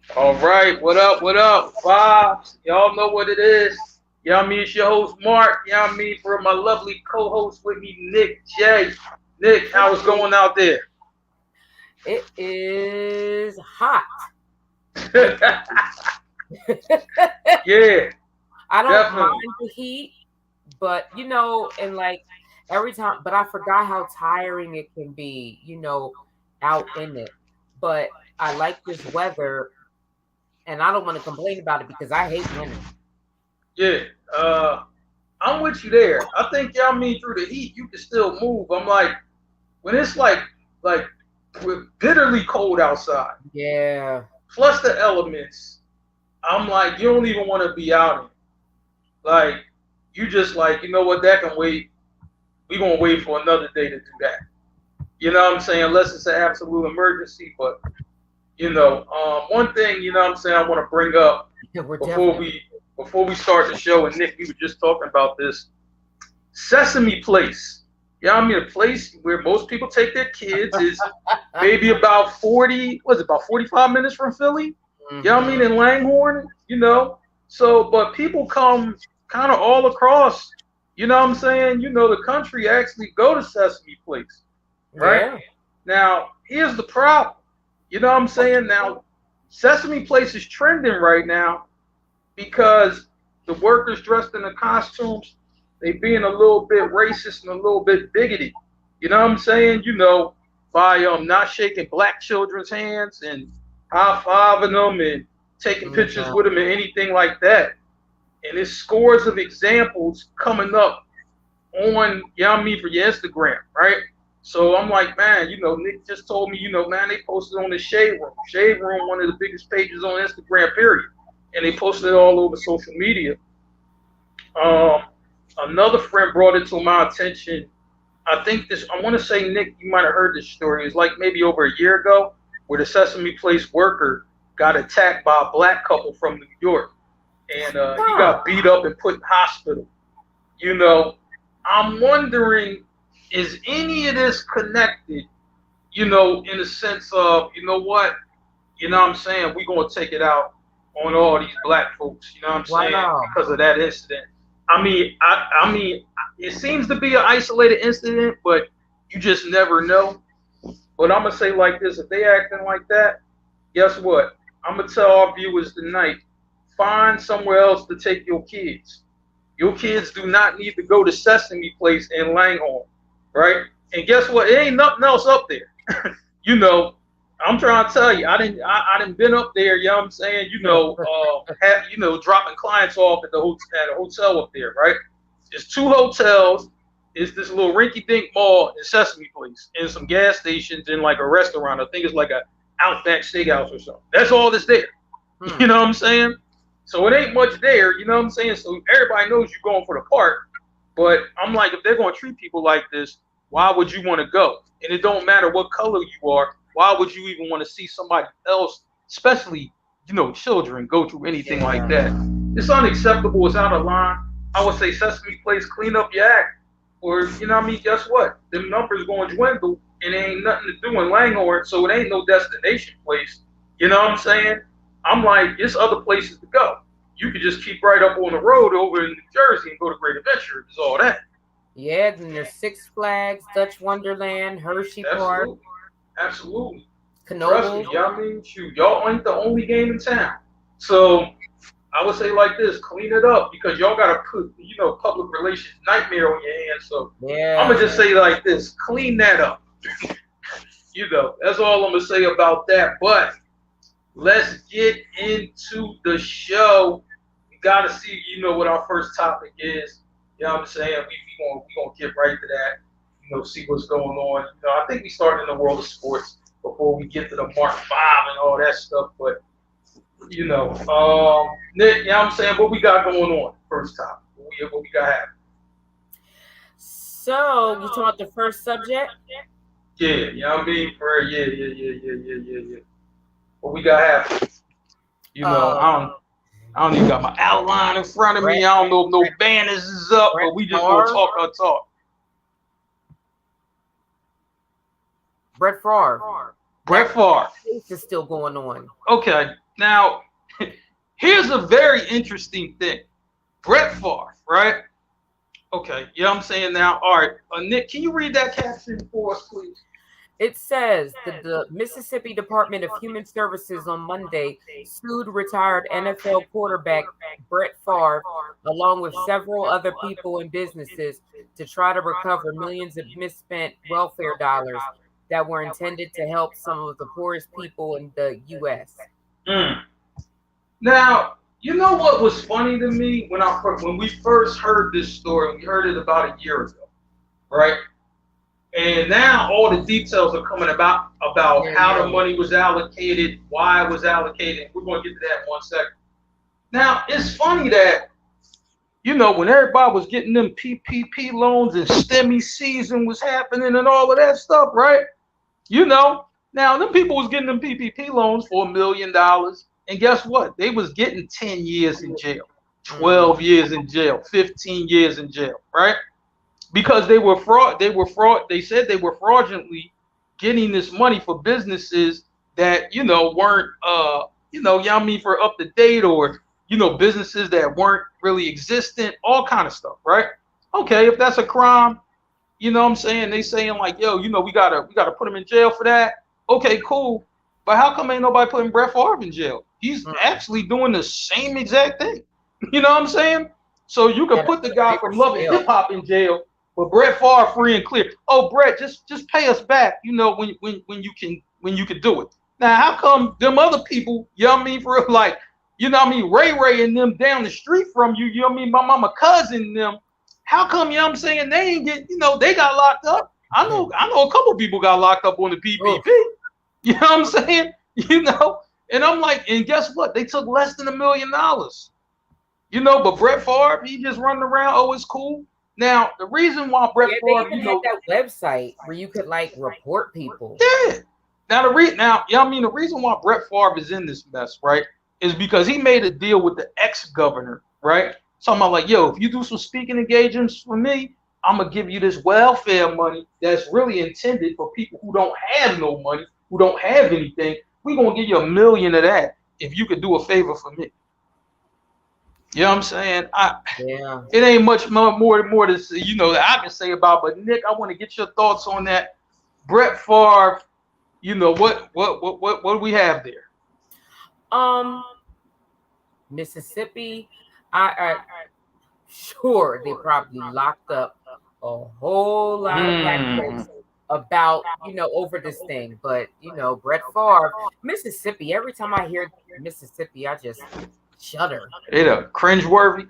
All right, what up, Vibes? Y'all know what it is. Y'all mean it's your host Mark. Y'all mean for my lovely co-host with me, Nick J. Nick, how was going out there? It is hot. And Yeah, I don't definitely. mind the heat, but and like every time, but I forgot how tiring it can be, out in it. But I like this weather and I don't want to complain about it because I hate winter. Yeah, uh, I'm with you there. I think y'all mean through the heat you can still move. I'm like when it's like with bitterly cold outside, Yeah. plus the elements. I'm like you don't even want to be out in. Like you just like you know what that can wait. We gonna wait for another day to do that. You know what I'm saying? Unless it's an absolute emergency. But one thing you know what I'm saying I want to bring up We're before definitely we start the show. And Nick, we were just talking about this Sesame Place. Yeah, I mean a place where most people take their kids is maybe about 40. Was it about 45 minutes from Philly? Yeah, I mean hmm in Langhorne. So but people come kind of all across. You know what I'm saying? The country actually go to Sesame Place, right? Yeah. Now, here's the problem. You know what I'm What saying? you say? Now, Sesame Place is trending right now because the workers dressed in the costumes, they being a little bit racist and a little bit bigoted. You know what I'm saying? By not shaking black children's hands and high fiving them and taking pictures No. with them and anything like that. And there's scores of examples coming up on, you know what I mean, for your Instagram, right? So I'm like, man, Nick just told me, man, they posted on the Shade Room. Shade Room, one of the biggest pages on Instagram, period. And they posted it all over social media. Um, Another friend brought it to my attention. I think I want to say, Nick, you might have heard this story. It's like maybe over a year ago, where the Sesame Place worker got attacked by a black couple from New York. And he Huh. got beat up and put in hospital. You know, I'm wondering, is any of this connected, in the sense of, you know what, what I'm saying, we gonna take it out on all these black folks, you know what I'm saying, Wow. because of that incident. I mean, it seems to be an isolated incident, but you just never know. But I'm gonna say like this: if they acting like that, guess what? I'm gonna tell our viewers tonight: find somewhere else to take your kids. Your kids do not need to go to Sesame Place in Langhorne, right? And guess what? It ain't nothing else up there. you know, I'm trying to tell you, I didn't been up there. You know what I'm saying? Dropping clients off at at a hotel up there, right? There's two hotels. It's this little rinky-dink mall in Sesame Place, and some gas stations, and like a restaurant. I think it's like a Outback Steakhouse or something. That's all that's there. Hmm. You know what I'm saying? So it ain't much there, you know what I'm saying? So everybody knows you're going for the park. But I'm like, if they're going to treat people like this, why would you want to go? And it don't matter what color you are. Why would you even want to see somebody else, especially, children, go through anything like Yeah. that? It's unacceptable. It's out of line. I would say Sesame Place, clean up your act. Or, what I mean, guess what? Them numbers going to dwindle and there ain't nothing to do in Langhorne, so it ain't no destination place. You know what I'm saying? I'm like, it's other places to go. You could just keep right up on the road over in New Jersey and go to Great Adventure. It's all that. Yeah, then there's Six Flags, Dutch Wonderland, Hershey Park, Absolutely. Absolutely. Trust me, Knoebels. y'all mean shoot. Y'all ain't the only game in town. So I would say like this, clean it up because y'all gotta put, public relations nightmare on your hands. So I'm gonna Yeah. just say like this, clean that up. That's all I'm gonna say about that. But let's get into the show. We gotta see, what our first topic is. You know what I'm saying? We gonna get right to that. See what's going on. I think we start in the world of sports before we get to the Mark 5 and all that stuff. But Nick, you know what I'm saying? What we got going on? First topic. What we got happening? So, you talking about the first subject? Yeah, you know what I mean? Yeah. What we got happening? Uh, I don't even got my outline in front of me. Brett, I don't know if no banners is up, Brett but we just gonna Favre. talk our talk. Brett Favre. Brett That Favre. case is still going on. Okay. Now, here's a very interesting thing. Brett Favre, right? Okay, yeah, I'm saying now. All right, Nick, can you read that caption for us, please? It says that the Mississippi Department of Human Services on Monday sued retired NFL quarterback Brett Favre, along with several other people and businesses, to try to recover millions of misspent welfare dollars that were intended to help some of the poorest people in the U.S. Mm. Now, you know what was funny to me when we first heard this story? We heard it about a year ago, right? And now all the details are coming about how the money was allocated, why it was allocated. We're going to get to that in 1 second. Now, it's funny that, when everybody was getting them PPP loans and STEMI season was happening and all of that stuff, right? Now them people was getting them PPP loans for $1 million. And guess what? They was getting 10 years in jail, 12 years in jail, 15 years in jail, right? Because they were fraud. They said they were fraudulently getting this money for businesses that weren't for up to date, or businesses that weren't really existent, all kind of stuff, right? Okay, if that's a crime, what I'm saying, they saying like, yo, we gotta put him in jail for that. Okay, cool. But how come ain't nobody putting Brett Favre in jail? He's actually doing the same exact thing. You know what I'm saying? So you can put the guy from Love and Hip Hop in jail, but Brett Favre free and clear. Oh, Brett, just pay us back. When you can do it. Now, how come them other people? For like, Ray Ray and them down the street from you. My mama cousin and them. How come? They ain't get. They got locked up. I know a couple people got locked up on the PPP. You know what I'm saying? And I'm like, and guess what? They took less than $1 million. But Brett Favre, he just running around. Oh, it's cool. Now, the reason why Brett Favre, they even had that website where you could like report people. Yeah. Now the reason why Brett Favre is in this mess, right, is because he made a deal with the ex-governor, right? Talking about like, yo, if you do some speaking engagements for me, I'm gonna give you this welfare money that's really intended for people who don't have no money, who don't have anything. We're gonna give you $1 million of that if you could do a favor for me. You know what I'm saying? It ain't much more to say, that I can say about. But Nick, I want to get your thoughts on that. Brett Favre, what do we have there? Mississippi, I sure they probably locked up a whole lot of black folks about over this thing. But Brett Favre, Mississippi. Every time I hear Mississippi, I just shudder. It a cringeworthy.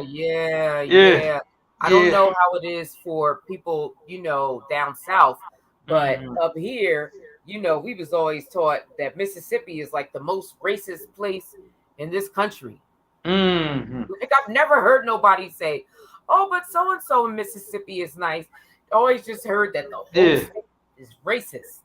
Yeah. I don't know how it is for people, down south, but up here, we was always taught that Mississippi is like the most racist place in this country. Like I've never heard nobody say, "Oh, but so and so in Mississippi is nice." Always just heard that the whole state is racist.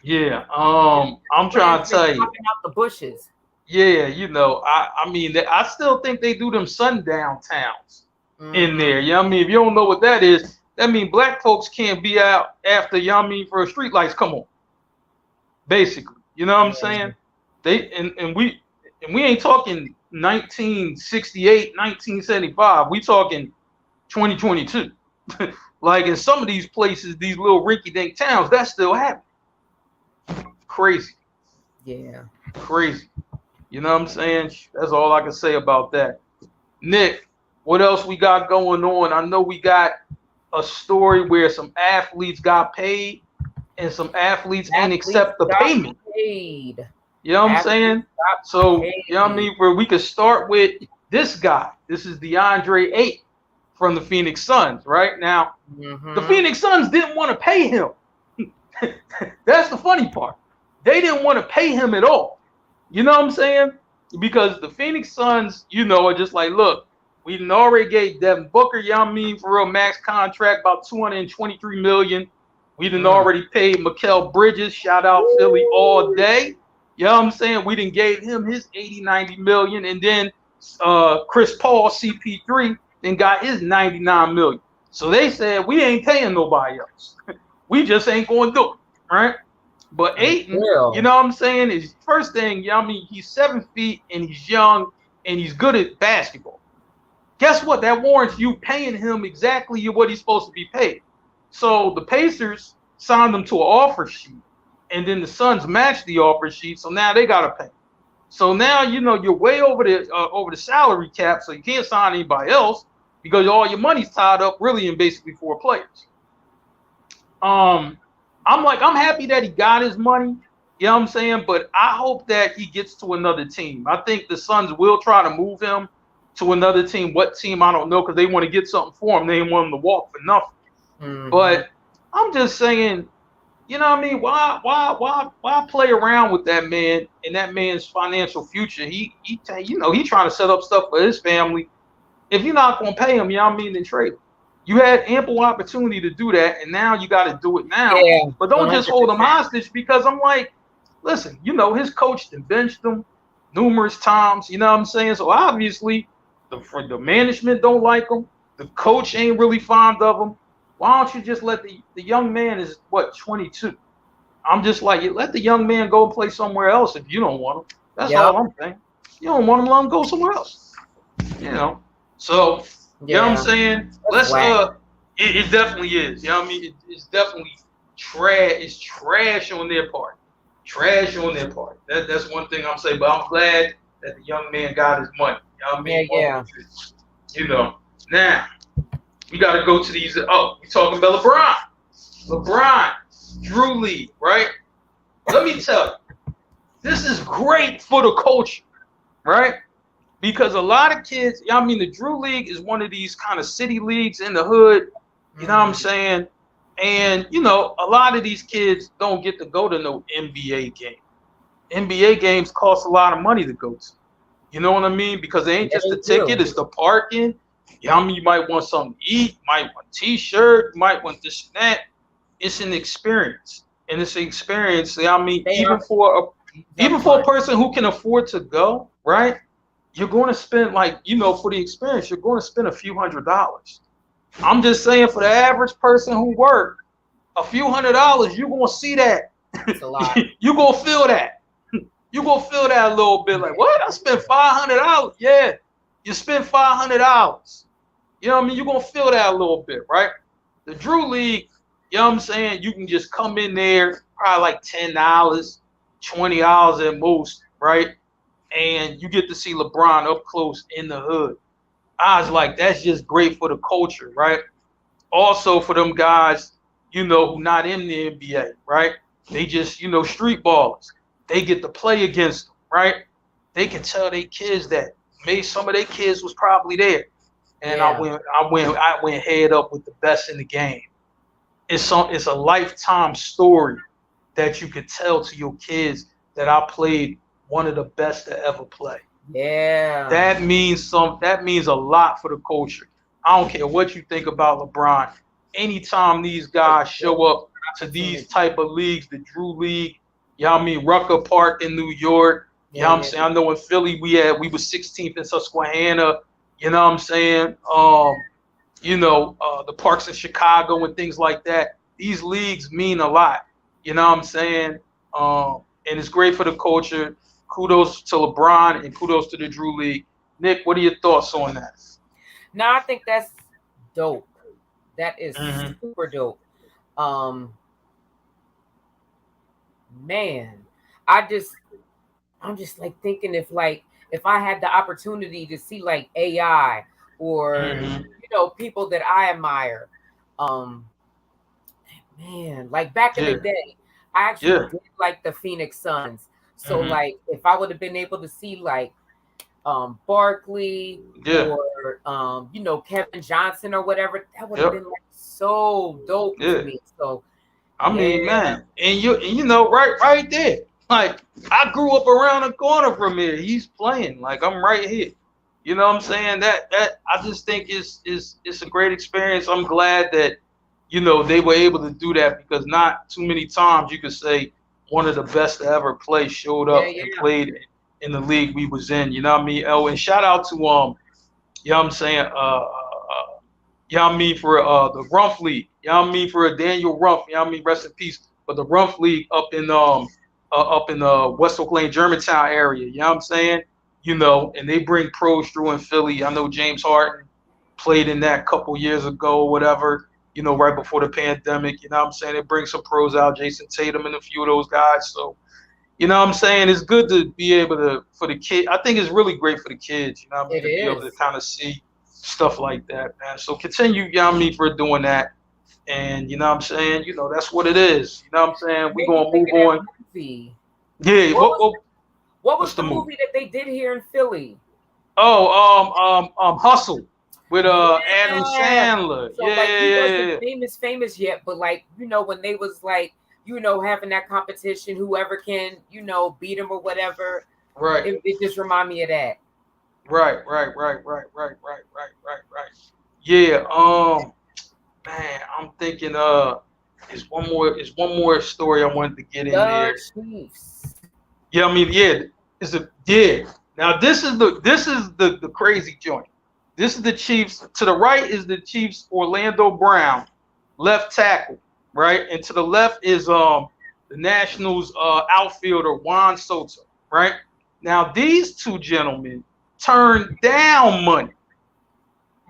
Yeah, I'm trying to tell you. Out the bushes. Yeah, I still think they do them sundown towns in there. If you don't know what that is, that means black folks can't be out after for street lights come on. Basically, you know what I'm saying? They and we ain't talking 1968, 1975. We talking 2022. Like in some of these places, these little rinky-dink towns, that still happens. Crazy. Yeah. Crazy. You know what I'm saying? That's all I can say about that. Nick, what else we got going on? I know we got a story where some athletes got paid and some athletes ain't accept the payment. Paid. You know what I'm saying? So, where we could start with this guy. This is DeAndre Ayton from the Phoenix Suns, right? Now, the Phoenix Suns didn't want to pay him. That's the funny part. They didn't want to pay him at all. You know what I'm saying? Because the Phoenix Suns, are just like, look, we done already gave Devin Booker, for real max contract, about $223 million. We done already paid Mikal Bridges, shout out Philly all day. You know what I'm saying? We done gave him his 90 million. And then Chris Paul, CP3, then got his 99 million. So they said, we ain't paying nobody else. We just ain't going to do it, right? But And Aiton, you still, know what I'm saying, is first thing, you know what I mean, he's 7 feet and he's young and he's good at basketball. Guess what? That warrants you paying him exactly what he's supposed to be paid. So the Pacers signed him to an offer sheet, and then the Suns matched the offer sheet, so now they gotta pay. So now you know you're way over the salary cap, so you can't sign anybody else because all your money's tied up really in basically 4 players. Um, I'm happy that he got his money. You know what I'm saying? But I hope that he gets to another team. I think the Suns will try to move him to another team. What team, I don't know, because they want to get something for him. They didn't want him to walk for nothing. hmm But I'm just saying, you know what I mean? Why play around with that man and that man's financial future? He trying to set up stuff for his family. If you're not going to pay him, you know what I mean, then trade him. You had ample opportunity to do that, and now you got to do it now. yeah, But don't just hold him 100%. hostage because I'm like, listen, his coach benched him numerous times. You know what I'm saying? So obviously, the management don't like him. The coach ain't really fond of him. Why don't you just let the young man is what 22? I'm just like, let the young man go play somewhere else if you don't want him. That's Yep. all I'm saying. You don't want him, let him go somewhere else. You know. So you know what I'm Yeah. saying? That's whack. It definitely is. You know what I mean? It's definitely trash. It's trash on their part. Trash on their part. That's one thing I'm saying. But I'm glad that the young man got his money. You know what I Yeah, mean? yeah. Now we got to go to these. Oh, we talking about LeBron. LeBron, Drew League, right? Let me tell you, this is great for the culture, right? Because a lot of kids, I mean, the Drew League is one of these kind of city leagues in the hood, you know what I'm hmm saying? And, a lot of these kids don't get to go to no NBA game. NBA games cost a lot of money to go to. You know what I mean? Because it ain't Yeah, just they the ticket, do. it's the parking. You might want something to eat, might want a t-shirt, might want this and that. It's an experience. And it's an experience, I mean, They are fees up even for a front. person who can afford to go, right? You're going to spend for the experience, you're going to spend a few $100s. I'm just saying for the average person who work, a few $100, you're going to see that. It's a lot. You're going to feel that. You're going to feel that a little bit like, what? I spent $500. Yeah, you spent $500. You know what I mean? You're going to feel that a little bit, right? The Drew League, you know what I'm saying? You can just come in there, probably like $10, $20 at most, right? And you get to see LeBron up close in the hood. I was like, that's just great for the culture, right? Also for them guys, who not in the NBA, right? They just, street ballers. They get to play against them, right? They can tell their kids that. Maybe some of their kids was probably there. And I Yeah. went, I went, I went head up with the best in the game. It's a lifetime story that you could tell to your kids that I played one of the best to ever play. Yeah. That means a lot for the culture. I don't care what you think about LeBron. Anytime these A guys show great up to these opportunity. type of leagues, the Drew League, you know what I mean, Rucker Park in New York, you Yeah, know what I'm yeah. saying? I know in Philly we were 16th in Susquehanna, you know what I'm saying? The parks in Chicago and things like that. These leagues mean a lot. You know what I'm saying? And it's great for the culture. Kudos to LeBron and kudos to the Drew League. Nick, what are your thoughts on that? No, I think that's dope. That is Mm-hmm. super dope. Um, man, I just I'm just like thinking if I had the opportunity to see like AI or Mm-hmm. people that I admire, um, man, like back in the Yeah. day, I actually Yeah. did like the Phoenix Suns. So Mm-hmm. like if I would have been able to see like Barkley Yeah. or Kevin Johnson or whatever, that would have Yep. been like so dope to Yeah. me. So I yeah, mean, man, and right there. Like I grew up around the corner from here. He's playing. Like I'm right here. You know what I'm saying? That I just think it's a great experience. I'm glad that they were able to do that because not too many times you could say one of the best to ever play showed yeah, up and yeah, played in the league we was in. You know what I mean? Oh, and shout out to you know what I'm saying, you know what I mean, for the Rumph League. You know what I mean, for Daniel Rumph. You know what I mean, rest in peace. but the Rumph League up in West Oak Lane, Germantown area. You know what I'm saying? You know, and they bring pros through in Philly. I know James Harden played in that a couple years ago or whatever, you know, right before the pandemic. You know what I'm saying? They bring some pros out, Jason Tatum and a few of those guys. So, you know what I'm saying? It's good to be able to, for the kid. I think it's really great for the kids, you know what I mean, It to be able to is. kind of see stuff like that, man. So continue, you know what I mean, for doing that. And, you know what I'm saying? You know, that's what it is. You know what I'm saying? We're Made me going to think move of that on. movie. Yeah, What was what what's was the the movie? movie that they did here in Philly? Hustle with Adam Yeah. Sandler. So like he wasn't Yeah. famous yet, but like, when they was like, having that competition, whoever can, beat him or whatever, Right. it just remind me of that. Right. Yeah, man, I'm thinking is one more story I wanted to get in The there. Chiefs. Yeah, I mean, yeah, is a yeah. Now this is the crazy joint. This is the Chiefs. To the right is the Chiefs Orlando Brown, left tackle, right? And to the left is the Nationals outfielder Juan Soto, right? Now these two gentlemen turned down money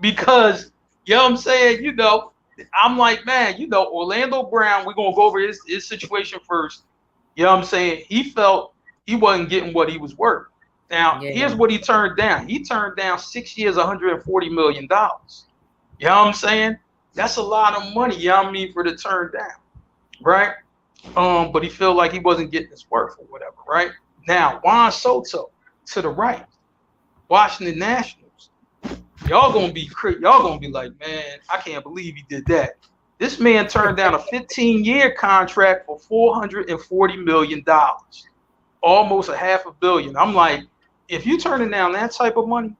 because you know what I'm saying, you know, I'm like, man, you know, Orlando Brown, we're gonna go over his situation first. You know what I'm saying? He felt he wasn't getting what he was worth. Now, Yeah. here's what he turned down. He turned down 6 years, $140 million. You know what I'm saying? That's a lot of money, you know what I mean, for the turn down, right? But he felt like he wasn't getting his worth or whatever, right? Now, Juan Soto to the right, Washington Nationals. Y'all gonna be like, man, I can't believe he did that. This man turned down a 15-year contract for $440 million, almost a half a billion. I'm like, if you turning down that type of money,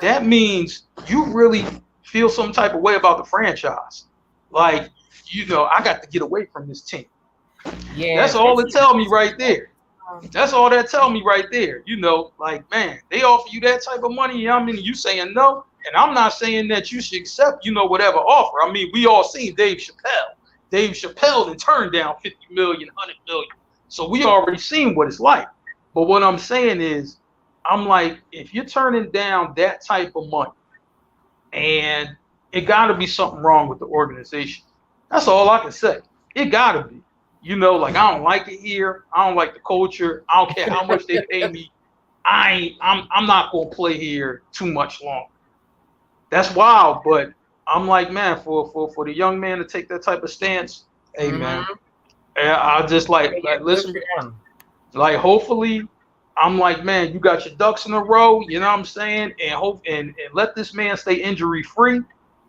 that means you really feel some type of way about the franchise. Like, you know, I got to get away from this team. Yeah, That's all it tell me right especially there. That's all that tell me right there. You know, like, man, they offer you that type of money. You know what I mean, you saying no. And I'm not saying that you should accept, you know, whatever offer. I mean, we all seen Dave Chappelle. Dave Chappelle then turned down 50 million, 100 million. So we already seen what it's like. But what I'm saying is, I'm like, if you're turning down that type of money, and it got to be something wrong with the organization. That's all I can say. It got to be. You know, like, I don't like it here. I don't like the culture. I don't care how much they pay me. I'm not gonna play here too much longer. That's wild, but I'm like, man, for the young man to take that type of stance, hey man, mm-hmm. I just Yeah, like good for listen, them. like hopefully, I'm like, man, you got your ducks in a row, you know what I'm saying, and hope and let this man stay injury free,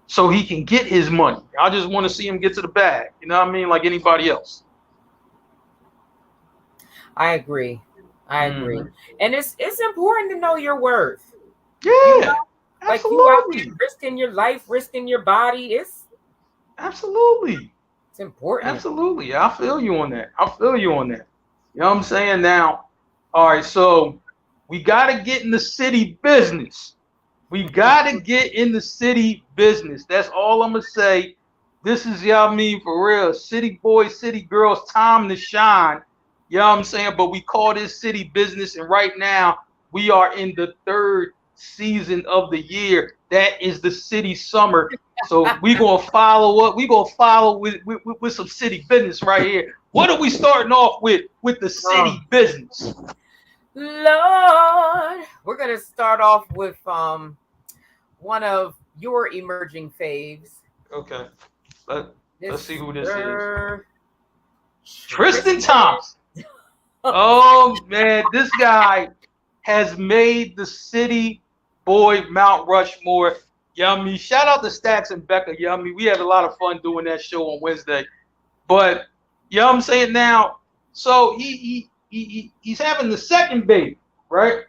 so he can get his money. I just want to see him get to the bag, you know what I mean, like anybody else. I agree. I agree. Hmm. And it's important to know your worth. You know, Yeah, like you out there absolutely, risking your life, risking your body. absolutely. It's important. Absolutely. I feel you on that. I feel you on that. You know what I'm saying? Now, all right, so we got to get in the city business. We got to get in the city business. That's all I'm going to say. This is, you know what I mean, for real. City boys, city girls, time to shine. You know what I'm saying? But we call this city business. And right now, we are in the third season of the year. That is the city summer. So we gonna follow up. We gonna follow with some city business right here. What are we starting off with the Oh, city business? Lord, we're gonna start off with one of your emerging faves, Okay, let let's see who this is. Mr. Tristan Tristan. Thompson. Oh man, this guy has made the city boy Mount Rushmore. Yummy. Shout out to Stacks and Becca. Yummy. We had a lot of fun doing that show on Wednesday. But you know what I'm saying now. So he's having the second baby, right?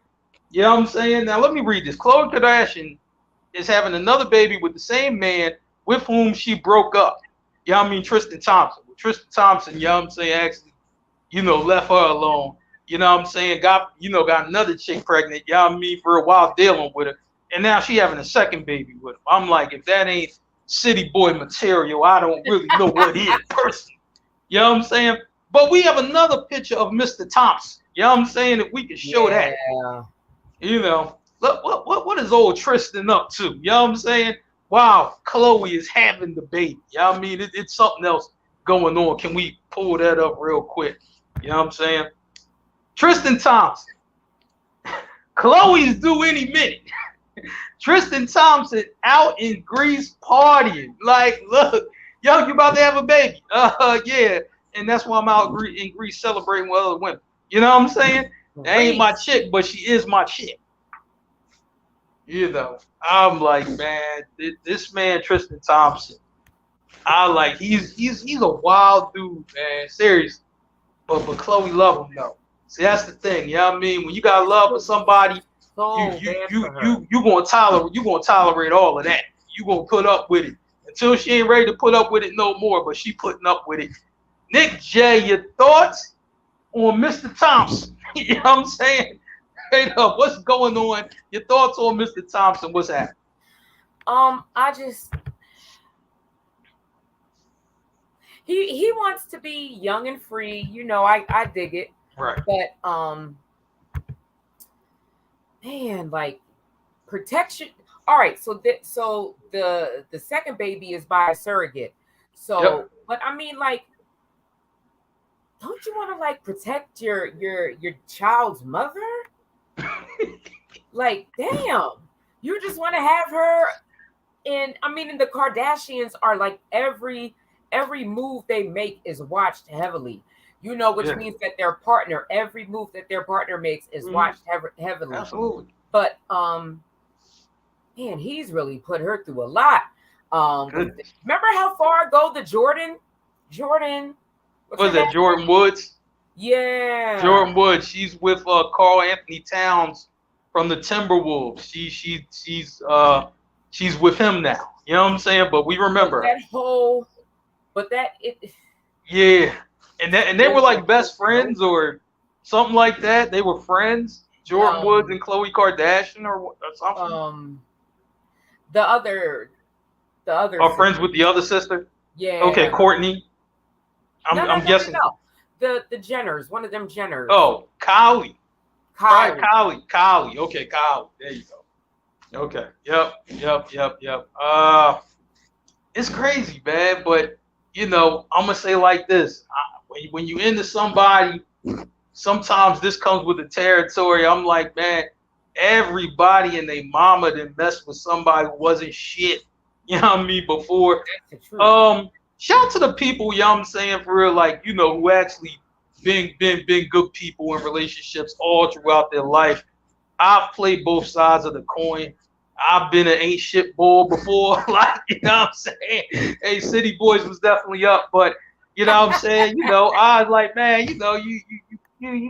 You know what I'm saying? Now let me read this. Khloe Kardashian is having another baby with the same man with whom she broke up. You know what I mean? Tristan Thompson. Tristan Thompson, you know what I'm saying, actually, you know, left her alone. You know what I'm saying? Got another chick pregnant, you know what I mean, for a while dealing with her. And now she having a second baby with him. I'm like, if that ain't city boy material, I don't really know what is personally. You know what I'm saying? But we have another picture of Mr. Thompson. You know what I'm saying? If we can show that, Yeah. you know, look, what is old Tristan up to? You know what I'm saying? Wow, Chloe is having the baby. You know what I mean? It's something else going on. Can we pull that up real quick? You know what I'm saying? Tristan Thompson. Chloe's due any minute. Tristan Thompson out in Greece partying. Like, look, yo, you about to have a baby. Yeah. And that's why I'm out in Greece celebrating with other women. You know what I'm saying? That ain't my chick, but she is my chick. You know, I'm like, man, this man Tristan Thompson, he's a wild dude, man. Seriously. But Chloe love him though. See, that's the thing. You know what I mean? When you got love for somebody, you gonna tolerate all of that. You gonna put up with it until she ain't ready to put up with it no more. But she putting up with it. Nick J, your thoughts on Mr. Thompson? You know what I'm saying? Hey, what's going on? Your thoughts on Mr. Thompson? What's happening? He wants to be young and free. You know, I dig it. Right. But man, like protection. All right, so the second baby is by a surrogate. So, yep. But I mean, like, don't you want to like protect your child's mother? Like, damn, you just want to have her. And I mean, and the Kardashians are like every move they make is watched heavily. You know, which means that every move that their partner makes is watched heavily. Absolutely. But man, he's really put her through a lot. Remember how far ago the Jordan? Was that Jordan Woods? Yeah. Jordan Woods. She's with Karl Anthony Towns from the Timberwolves. She's with him now. You know what I'm saying? But we remember Yeah. And they were like best friends or something like that. They were friends. Jordan Woods and Khloe Kardashian or something. The other are friends with the other sister? Yeah. Okay, Courtney. I'm guessing. No. The Jenners, one of them Jenners. Oh, Kylie. Kylie. Right, Kylie. Okay, Kylie. There you go. Okay. Yep. It's crazy, man. But you know, I'm gonna say like this: when you into somebody, sometimes this comes with the territory. I'm like, man, everybody and their mama that messed with somebody who wasn't shit. You know what I mean? Before. Shout out to the people, you know what I'm saying, for real, like, you know, who actually been good people in relationships all throughout their life. I've played both sides of the coin. I've been an ain't shit bull before, like, you know what I'm saying? Hey, City Boys was definitely up, but you know what I'm saying? You know, I was like, man, you know, you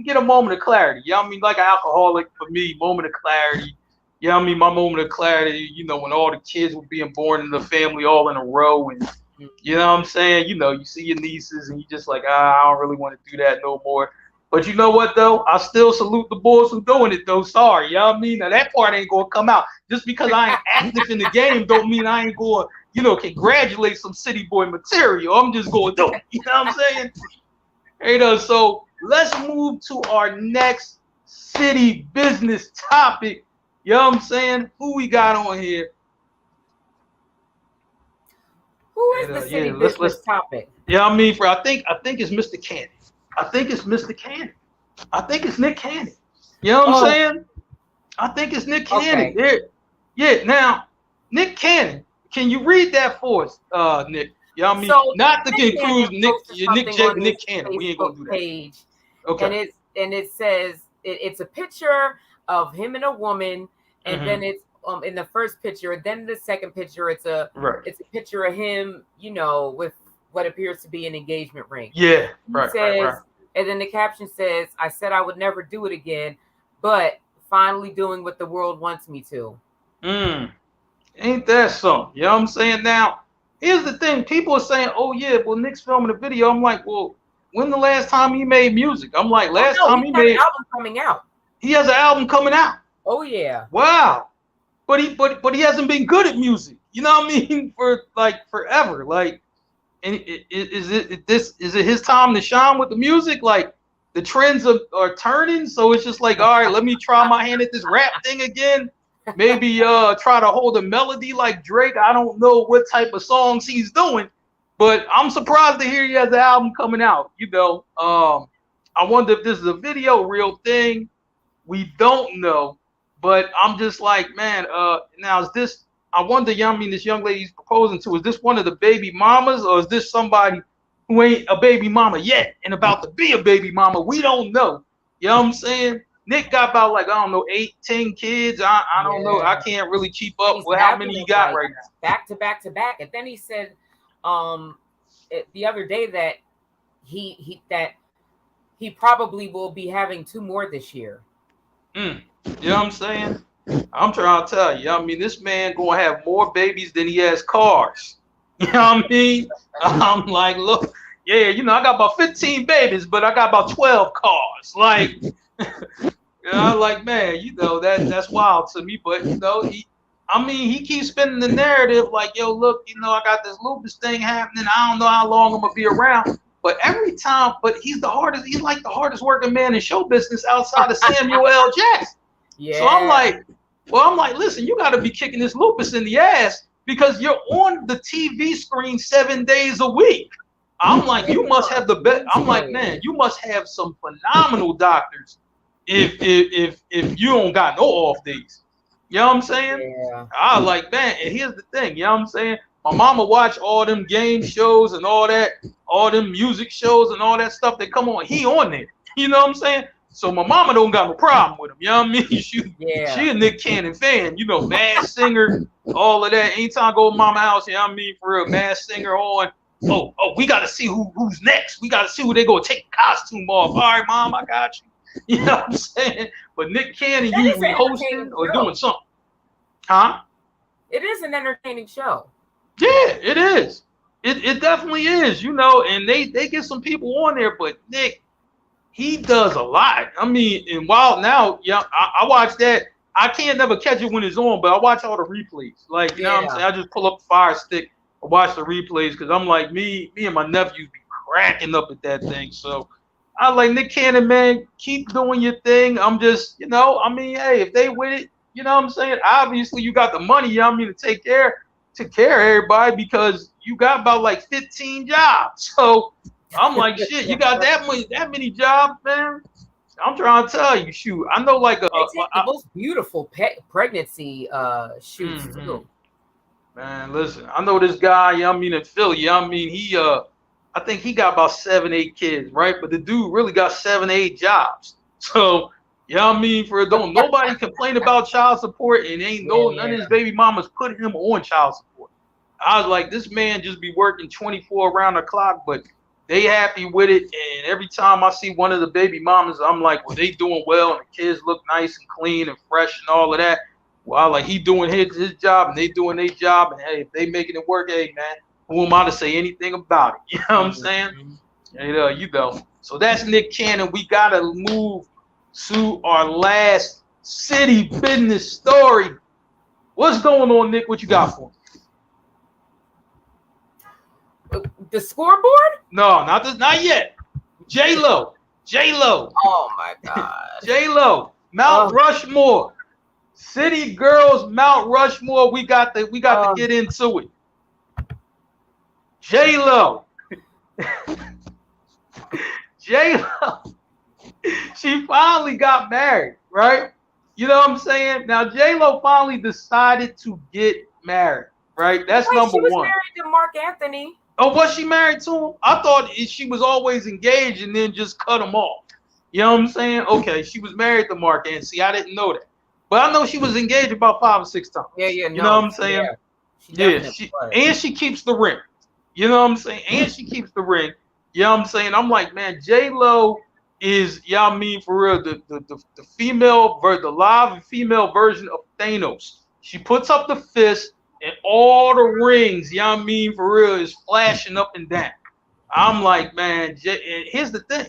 get a moment of clarity. You know what I mean? Like an alcoholic, for me, moment of clarity. You know what I mean? My moment of clarity, you know, when all the kids were being born in the family all in a row, and you know what I'm saying? You know, you see your nieces and you just like, I don't really want to do that no more. But you know what, though? I still salute the boys who doing it, though. Sorry, you know what I mean? Now, that part ain't going to come out. Just because I ain't active in the game don't mean I ain't going to, you know, congratulate some city boy material. I'm just going to do it. You know what I'm saying? Hey, though, so let's move to our next city business topic. You know what I'm saying? Who we got on here? Who is the city business topic? Yeah, I mean, I think it's Mr. Cannon. I think it's Mr. Cannon. I think it's Nick Cannon. You know what I'm saying? I think it's Nick Cannon. Okay. Yeah. Now, Nick Cannon, can you read that for us, Nick? You know what I mean? So not to include Nick Cannon. We ain't gonna do that. Page, okay. And it says it's a picture of him and a woman, and then it's in the first picture, then the second picture, it's a picture of him, you know, with what appears to be an engagement ring. Yeah, right. And then the caption says, "I said I would never do it again, but finally doing what the world wants me to." Ain't that something? You know what I'm saying? Now, here's the thing: people are saying, "Oh yeah, well Nick's filming a video." I'm like, well, when the last time he made music? I'm like, time he made an album coming out. He has an album coming out. Oh yeah. Wow. But he hasn't been good at music. You know what I mean? For like forever. Like, And is it his time to shine with the music? Like the trends are turning, so it's just like, all right, let me try my hand at this rap thing again. Maybe try to hold a melody like Drake. I don't know what type of songs he's doing, but I'm surprised to hear he has an album coming out. I wonder if this is a video real thing. We don't know, but I'm just like, man. Now is this? I wonder, this young lady he's proposing to, is this one of the baby mamas, or is this somebody who ain't a baby mama yet and about to be a baby mama? We don't know. You know what I'm saying? Nick got about like, I don't know, 8, 10 kids. I don't know. I can't really keep up He's with how many he got like right now. back to back to back. And then he said the other day that he probably will be having 2 more this year. You know what I'm saying? I'm trying to tell you. This man gonna have more babies than he has cars. You know what I mean? I'm like, look, yeah, I got about 15 babies, but I got about 12 cars. Like, like, man, that's wild to me. But he keeps spinning the narrative like, yo, look, I got this lupus thing happening. I don't know how long I'm gonna be around. But every time, he's like the hardest working man in show business outside of Samuel L. Jackson. Yeah. So I'm like, listen, you got to be kicking this lupus in the ass because you're on the TV screen 7 days a week. I'm like, you must have the best. I'm like, man, you must have some phenomenal doctors if you don't got no off days. You know what I'm saying? Yeah. I like, man, and here's the thing, you know what I'm saying? My mama watch all them game shows and all that, all them music shows and all that stuff that come on. He on there. You know what I'm saying? So my mama don't got no problem with him. You know what I mean? She a Nick Cannon fan. Masked Singer, all of that. Anytime I go to mama house, you know what I mean? For real, Masked Singer on. Oh, we got to see who's next. We got to see who they going to take the costume off. All right, Mom, I got you. You know what I'm saying? But Nick Cannon usually hosting or doing something. Huh? It is an entertaining show. Yeah, it is. It definitely is, and they get some people on there, but Nick, he does a lot. And while now, I watch that. I can't never catch it when it's on, but I watch all the replays. Like, you know what I'm saying? I just pull up the Fire Stick and watch the replays because I'm like, me and my nephews be cracking up at that thing. So I like Nick Cannon, man, keep doing your thing. I'm just, hey, if they with it, you know what I'm saying? Obviously, you got the money, to take care of everybody because you got about like 15 jobs. So I'm like, shit, you got that many jobs, man. I'm trying to tell you, shoot. I know like the most beautiful pregnancy shoots too. Man, listen, I know this guy, in Philly, he I think he got about 7, 8 kids, right? But the dude really got 7, 8 jobs. So, don't nobody complain about child support and none of his baby mamas put him on child support. I was like, this man just be working 24 around the clock, but they happy with it. And every time I see one of the baby mamas, I'm like, well, they doing well and the kids look nice and clean and fresh and all of that. Well, like he doing his job and they doing their job. And hey, if they making it work, hey man, who am I to say anything about it? You know what I'm saying? And, so that's Nick Cannon. We gotta move to our last city business story. What's going on, Nick? What you got for me? The scoreboard? No, not yet. J-Lo. Oh my God. J-Lo. Mount Rushmore. City girls, Mount Rushmore. We got to get into it. J-Lo. J-Lo. She finally got married, right? You know what I'm saying? Now J-Lo finally decided to get married, right? That's number one. She was married to Marc Anthony. Oh, was she married to him? I thought she was always engaged and then just cut him off. You know what I'm saying? Okay, she was married to Marc Anthony. See, I didn't know that. But I know she was engaged about 5 or 6 times. Yeah. You know what I'm saying? And she keeps the ring. You know what I'm saying? And she keeps the ring. You know what I'm saying? I'm like, man, J-Lo is, for real, the female, the live and female version of Thanos. She puts up the fist and all the rings, for real, is flashing up and down. I'm like, man, and here's the thing.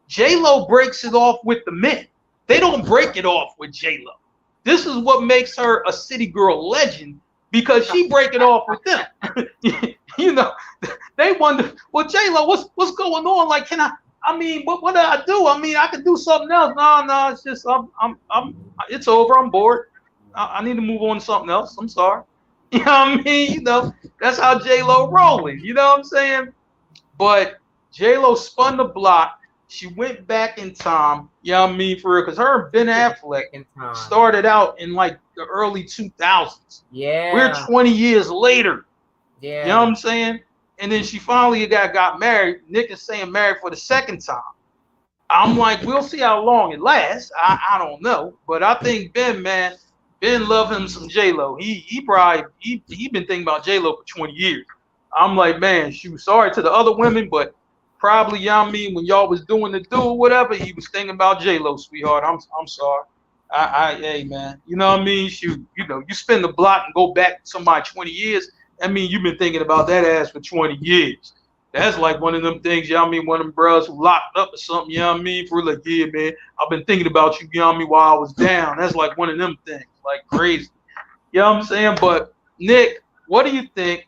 J-Lo breaks it off with the men. They don't break it off with J-Lo. This is what makes her a city girl legend because she break it off with them. You You know, they wonder, well, J Lo, what's going on? Like, can I mean, what do I do? I mean, I could do something else. No, it's just it's over. I'm bored. I need to move on to something else. I'm sorry. You know what I mean? You know, that's how J Lo rolling. You know what I'm saying? But J Lo spun the block. She went back in time. You know what I mean? For real, because her and Ben Affleck Second time. started out in like the early 2000s. We're Yeah. 20 years later. You know what Yeah. I'm saying? And then she finally got married. Nick is saying married for the second time. I'm like, we'll see how long it lasts. I don't know, but I think Ben, man, Ben love him some J Lo. He probably he been thinking about J Lo for 20 years. I'm like, man, shoot, sorry to the other women, but probably, you know what I mean, when y'all was doing the do or whatever, he was thinking about J Lo, sweetheart. I'm sorry. Hey man, you know what I mean? Shoot, you know, you spin the block and go back to somebody 20 years. I mean, you've been thinking about that ass for 20 years. That's like one of them things, you know what I mean? One of them bros who locked up or something, you know what I mean? For like, yeah, man, I've been thinking about you, you know what I mean, while I was down. That's like one of them things, like crazy. You know what I'm saying? But Nick, what do you think?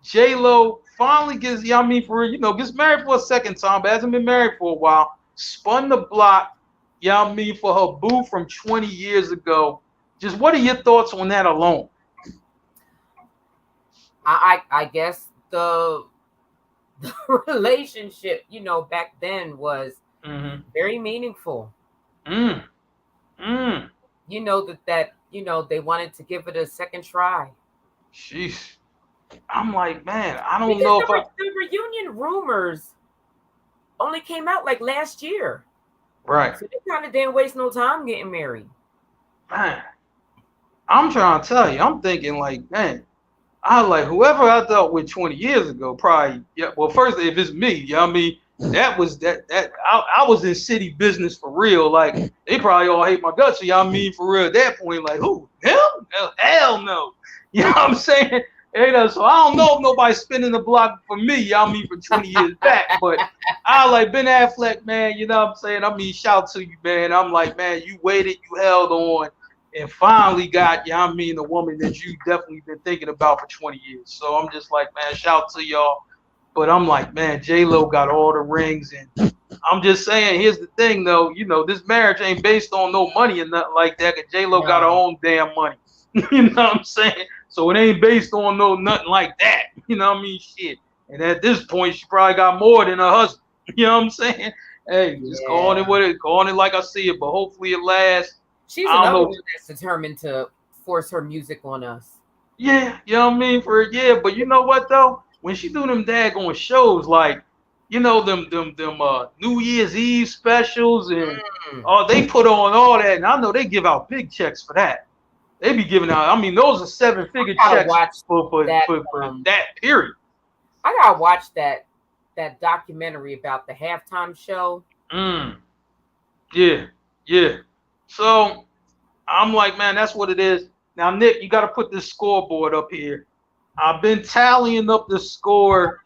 J Lo finally gets, you know what I mean, for you know, gets married for a second time, but hasn't been married for a while. Spun the block, you know what I mean, for her boo from 20 years ago. Just what are your thoughts on that alone? I guess the relationship, back then was Mm-hmm. very meaningful. Mm. Mm. They wanted to give it a second try. Sheesh. I'm like, man, I don't Because know the, if I the reunion rumors only came out like last year. right. So they kind of didn't waste no time getting married. Man, I'm trying to tell you, I'm thinking like, man, I like whoever I dealt with 20 years ago, probably. Yeah. Well, first, if it's me, you know what I mean, that was that I was in city business for real. Like they probably all hate my guts. You know what I mean, for real. At that point, like who? Him? Hell no. You know what I'm saying? You know, so I don't know if nobody's spinning the block for me. You know what I mean, for 20 years back, but I like Ben Affleck, man. You know what I'm saying? I mean, shout to you, man. I'm like, man, you waited, you held on and finally got, yeah, I mean, the woman that you definitely been thinking about for 20 years. So I'm just like, man, shout to y'all. But I'm like, man, J Lo got all the rings, and I'm just saying, here's the thing, though, you know, this marriage ain't based on no money and nothing like that. Cause J Lo got her No. own damn money. You know what I'm saying? So it ain't based on no nothing like that. You know what I mean? Shit. And at this point, she probably got more than her husband. You know what I'm saying? Hey, just calling it Yeah. what it, calling it like I see it. But hopefully it lasts. She's I don't another know. one that's determined to force her music on us. Yeah, you know what I mean? For yeah, but you know what though? When she do them daggone shows like, you know, them New Year's Eve specials and Mm. they put on all that, and I know they give out big checks for that. They be giving out. I mean, those are seven-figure I gotta checks watch that. for that period. I gotta watch that documentary about the halftime show. Mm, yeah, yeah. So I'm like, man, that's what it is. Now, Nick, you got to put this scoreboard up here. I've been tallying up the score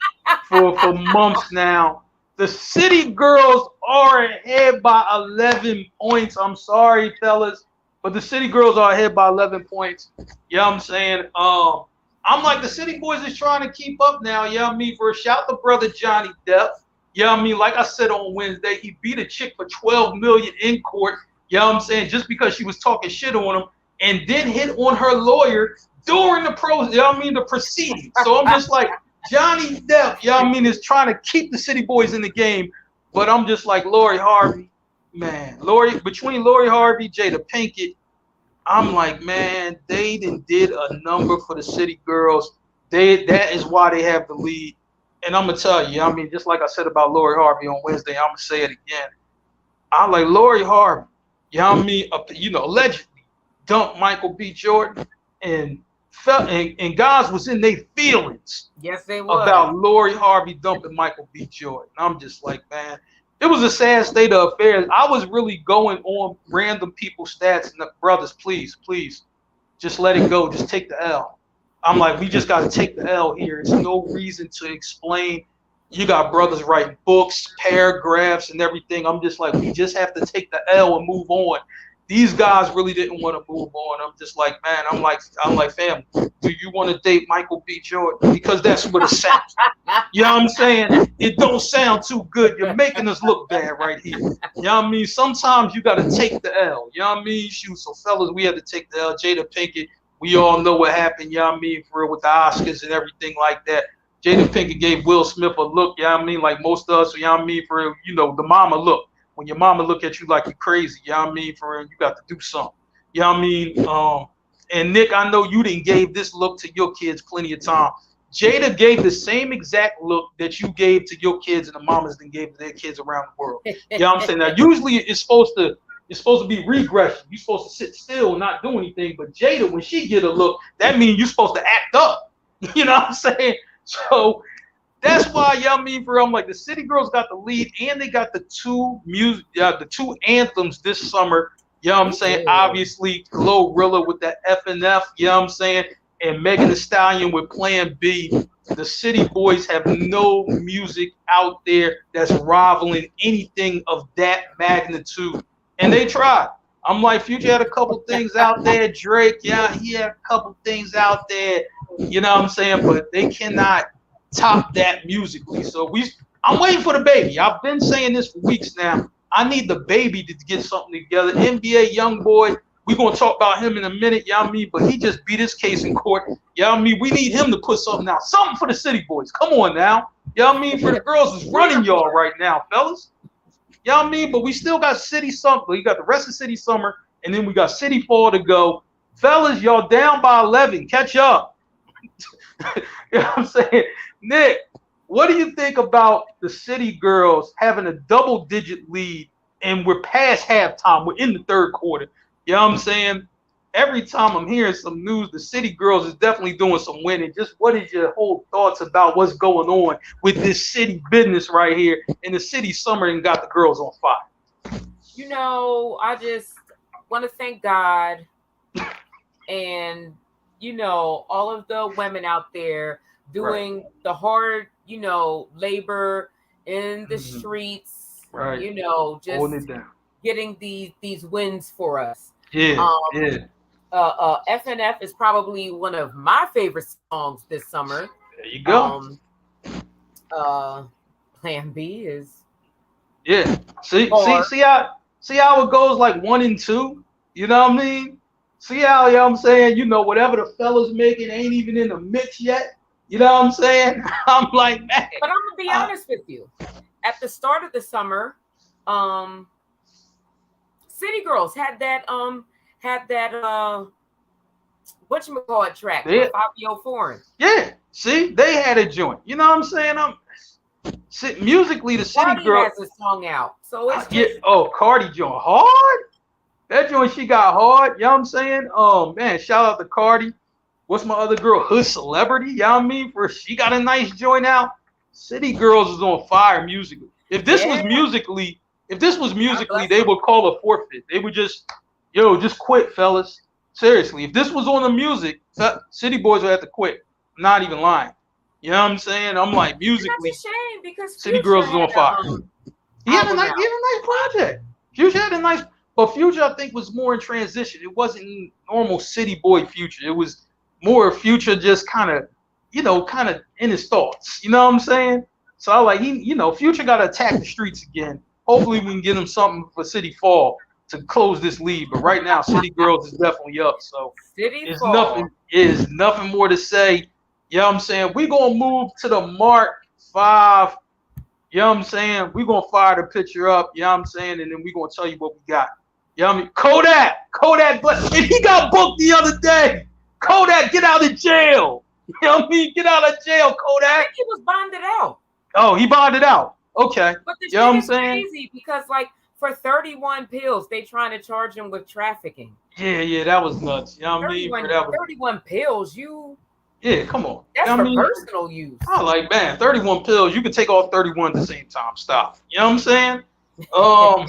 for months now. The City Girls are ahead by 11 points. I'm sorry, fellas, but the City Girls are ahead by 11 points. You know what I'm saying? I'm like, the City Boys is trying to keep up now. You know what I mean? For a shout to brother Johnny Depp. You know what I mean? Like I said on Wednesday, he beat a chick for 12 million in court. You know what I'm saying? Just because she was talking shit on him and then hit on her lawyer during you know what I mean, the proceedings. So I'm just like, Johnny Depp, you know what I mean, is trying to keep the City Boys in the game. But I'm just like, Lori Harvey, man. Between Lori Harvey, Jada Pinkett, I'm like, man, they did a number for the City Girls. That is why they have the lead. And I'm gonna tell you, I mean, just like I said about Lori Harvey on Wednesday, I'm gonna say it again. I like Lori Harvey, you know what I mean, allegedly dumped Michael B. Jordan and and guys was in their feelings Yes, they was. about Lori Harvey dumping Michael B. Jordan. I'm just like, man, it was a sad state of affairs. I was really going on random people's stats and brothers, please, please, just let it go. Just take the L. I'm like, we just got to take the L here. There's no reason to explain. You got brothers writing books, paragraphs, and everything. I'm just like, we just have to take the L and move on. these guys really didn't want to move on. I'm just like, man, I'm like, fam, do you want to date Michael B. Jordan? Because that's what it sounds. You know what I'm saying? It don't sound too good. You're making us look bad right here. You know what I mean? Sometimes you got to take the L. You know what I mean? Shoot, so fellas, we had to take the L. Jada Pinkett, we all know what happened, you know what I mean, for real, with the Oscars and everything like that. Jada Pinkett gave Will Smith a look, you know what I mean, like most of us, you know what I mean, for real, you know, the mama look. When your mama look at you like you're crazy, you know what I mean, for real, you got to do something. You know what I mean? And Nick, I know you didn't gave this look to your kids plenty of time. Jada gave the same exact look that you gave to your kids and the mamas then gave to their kids around the world. You know what I'm saying? Now, usually it's supposed to be regression. You're supposed to sit still and not do anything. But Jada, when she get a look, that means you're supposed to act up. You know what I'm saying? So that's why, you know what I mean, for real, I'm like, the City Girls got the lead and they got the two anthems this summer. You know what I'm saying? Obviously, Glorilla with that F&F, you know what I'm saying? And Megan Thee Stallion with Plan B. The City Boys have no music out there that's rivaling anything of that magnitude. And they tried. I'm like, Future had a couple things out there. Drake, yeah, he had a couple things out there. You know what I'm saying? But they cannot top that musically. So I'm waiting for the baby. I've been saying this for weeks now. I need the baby to get something together. NBA young boy. We're going to talk about him in a minute, you know what I mean? But he just beat his case in court. You know what I mean? We need him to put something out. Something for the City Boys. Come on now. You know what I mean? For the girls is running y'all right now, fellas. You know what I mean? But we still got City Summer. You got the rest of City Summer, and then we got City Fall to go. Fellas, y'all down by 11. Catch up. You know what I'm saying? Nick, what do you think about the City Girls having a double-digit lead, and we're past halftime? We're in the third quarter. You know what I'm saying? Every time I'm hearing some news, the City Girls is definitely doing some winning. Just what is your whole thoughts about what's going on with this city business right here in the City Summer and got the girls on fire? You know, I just want to thank God and, you know, all of the women out there doing the hard, you know, labor in the streets, you know, just getting these wins for us. F&F is probably one of my favorite songs this summer. There you go. Plan B is See how it goes, like 1 and 2. You know what I mean? See how, you know what I'm saying? You know, whatever the fellas making ain't even in the mix yet. You know what I'm saying? I'm like, man. But I'm gonna be honest with you. At the start of the summer, City Girls had that whatchamacallit track, Fabio Foreign. Yeah, see, they had a joint. You know what I'm saying? Musically, the City Girls has a song out, so it's just, Cardi joint hard. That joint she got hard. You know what I'm saying? Man, shout out to Cardi. What's my other girl? Hood Celebrity. You know what I mean? She got a nice joint out. City Girls is on fire musically. If this was musically, they would call a forfeit. They would just quit, fellas. Seriously, if this was on the music, City Boys would have to quit. I'm not even lying. You know what I'm saying? I'm like, musically, that's a shame because City Girls is on fire. He had a nice project. Future had a nice, but Future I think was more in transition. It wasn't normal City Boy Future. It was more Future just kind of in his thoughts. You know what I'm saying? So I like Future got to attack the streets again. Hopefully we can get him something for City Fall to close this lead. But right now, City Girls is definitely up. So there's nothing more to say. You know what I'm saying? We're going to move to the Mark 5. You know what I'm saying? We're going to fire the picture up. You know what I'm saying? And then we're going to tell you what we got. You know what I mean? Kodak, and he got booked the other day. Kodak, get out of jail. You know what I mean? Get out of jail, Kodak. I think he was bonded out. Oh, he bonded out. Okay. But the shit is crazy because, like, for 31 pills, they trying to charge him with trafficking. Yeah, that was nuts. You know what I mean? 31 pills, yeah, come on. That's for personal use. I like, man, 31 pills. You can take all 31 at the same time. Stop. You know what I'm saying? All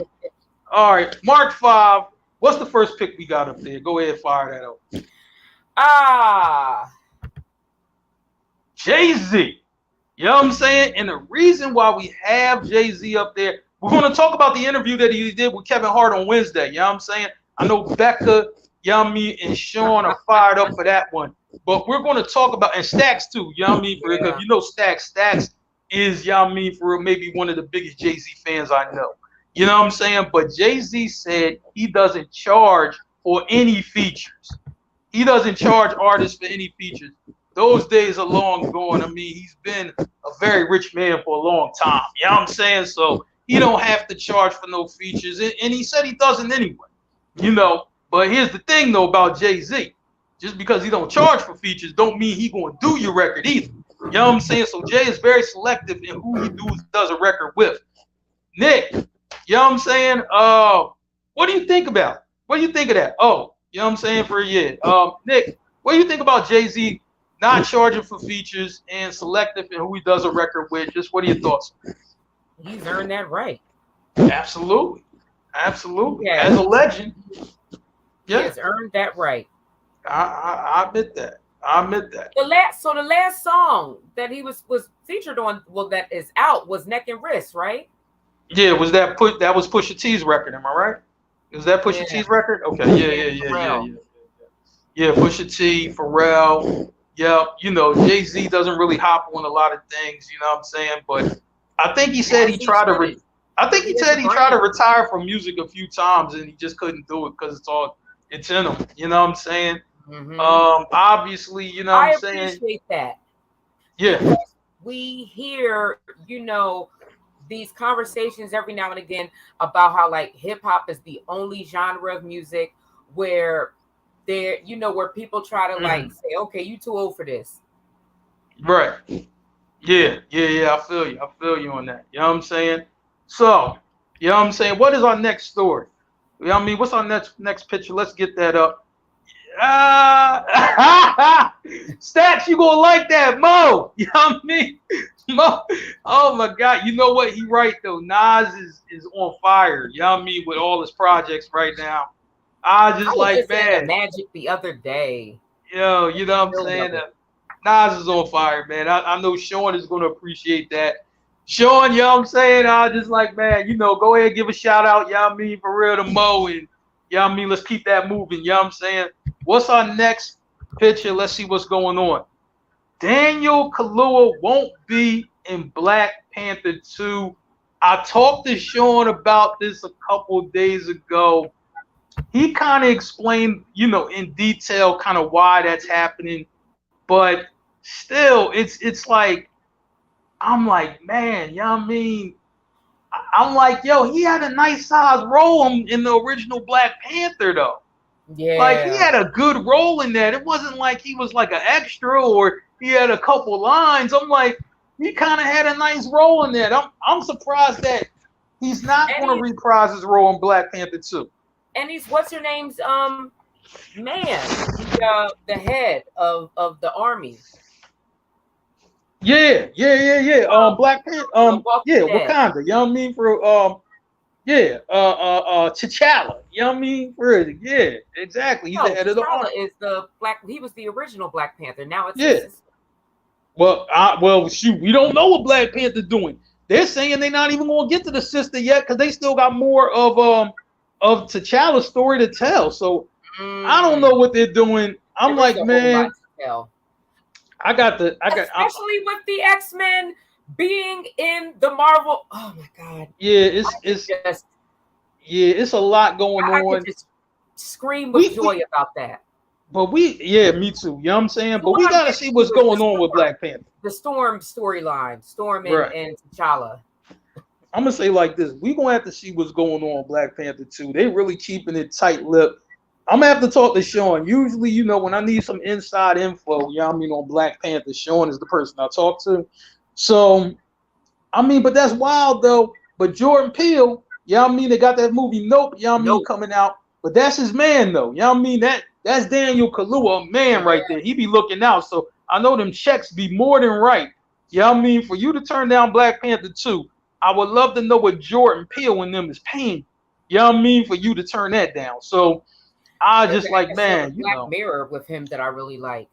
right, Mark 5. What's the first pick we got up there? Go ahead, fire that up. Jay-Z. You know what I'm saying? And the reason why we have Jay-Z up there, we're going to talk about the interview that he did with Kevin Hart on Wednesday. You know what I'm saying? I know Becca, you know what I mean, and Sean are fired up for that one. But we're going to talk about, and Stacks too, you know what I mean, because you know Stacks is, you know what I mean, for maybe one of the biggest Jay-Z fans I know. You know what I'm saying? But Jay-Z said he doesn't charge for any features. He doesn't charge artists for any features. Those days are long gone. I mean, he's been a very rich man for a long time. You know what I'm saying? So he don't have to charge for no features. And he said he doesn't anyway. You know, but here's the thing though about Jay-Z. Just because he don't charge for features don't mean he gonna do your record either. You know what I'm saying? So Jay is very selective in who he does a record with. Nick, you know what I'm saying? What do you think about it? What do you think of that? Oh, you know what I'm saying? For a year. Nick, what do you think about Jay-Z not charging for features and selective in who he does a record with? Just what are your thoughts? He's earned that right. Absolutely. Absolutely. Yeah. As a legend. Yeah. He has earned that right. I admit that. I admit that. The last song that he was featured on, well, that is out, was Neck and Wrist, right? Yeah, was that Pusha T's record, am I right? Was that Pusha T's record? Okay, yeah, Pusha T, Pharrell. Yeah, you know, Jay-Z doesn't really hop on a lot of things, you know what I'm saying? But I think he said he tried to retire from music a few times and he just couldn't do it because it's in him, you know what I'm saying? Mm-hmm. Obviously, you know what I'm saying? I appreciate that. Yeah. Because we hear, you know, these conversations every now and again about how like hip hop is the only genre of music where where people try to like say, okay, you too old for this. Right. Yeah. I feel you on that. You know what I'm saying? So, you know what I'm saying? What is our next story? You know what I mean? What's our next picture? Let's get that up. Stats, you gonna like that, Mo? You know what I mean? Mo, oh my God! You know what? He right though. Nas is on fire. You know what I mean? With all his projects right now, I like man. Magic the other day. Yo, you know what I'm saying? Nas is on fire, man. I know Sean is gonna appreciate that. Sean, you know what I'm saying? I just like, man, you know, go ahead and give a shout out, you know what I mean, for real to Mo, and you know what I mean, let's keep that moving, you know what I'm saying? What's our next picture? Let's see what's going on. Daniel Kaluuya won't be in Black Panther 2. I talked to Sean about this a couple days ago. He kind of explained, you know, in detail kind of why that's happening, but still, it's like, I'm like, man, you know what I mean? I'm like, yo, he had a nice size role in the original Black Panther, though. Yeah. Like, he had a good role in that. It wasn't like he was like an extra or he had a couple lines. I'm like, he kind of had a nice role in that. I'm surprised that he's not going to reprise his role in Black Panther 2. And he's, what's her name's, man, the head of the army. Yeah. Black Panther. Wakanda. You know what I mean? For T'Challa. You know what I mean? For yeah, exactly. He's the head of the army. Is the Black? He was the original Black Panther. Now it's his. Well, shoot, we don't know what Black Panther doing. They're saying they're not even gonna get to the sister yet because they still got more of T'Challa's story to tell. So I don't know what they're doing. I'm like, man. Especially with the X-Men being in the Marvel. Oh my God. Yeah, it's a lot going on. I just scream with joy about that. But me too. You know what I'm saying? But we gotta see what's going on with Black Panther. The Storm storyline, Storm and T'Challa. I'm gonna say like this: we gonna have to see what's going on with Black Panther 2. They really keeping it tight-lipped. I'm gonna have to talk to Sean. Usually, you know, when I need some inside info, you know what I mean, on Black Panther, Sean is the person I talk to. So, I mean, but that's wild though. But Jordan Peele, you know what I mean, they got that movie Nope, you know what I mean, coming out. But that's his man though. You know what I mean? That's Daniel Kaluuya, a man right there. He be looking out. So I know them checks be more than right. You know what I mean? For you to turn down Black Panther 2, I would love to know what Jordan Peele and them is paying. You know what I mean? For you to turn that down. So I just like, man, you know. Black Mirror with him that I really like.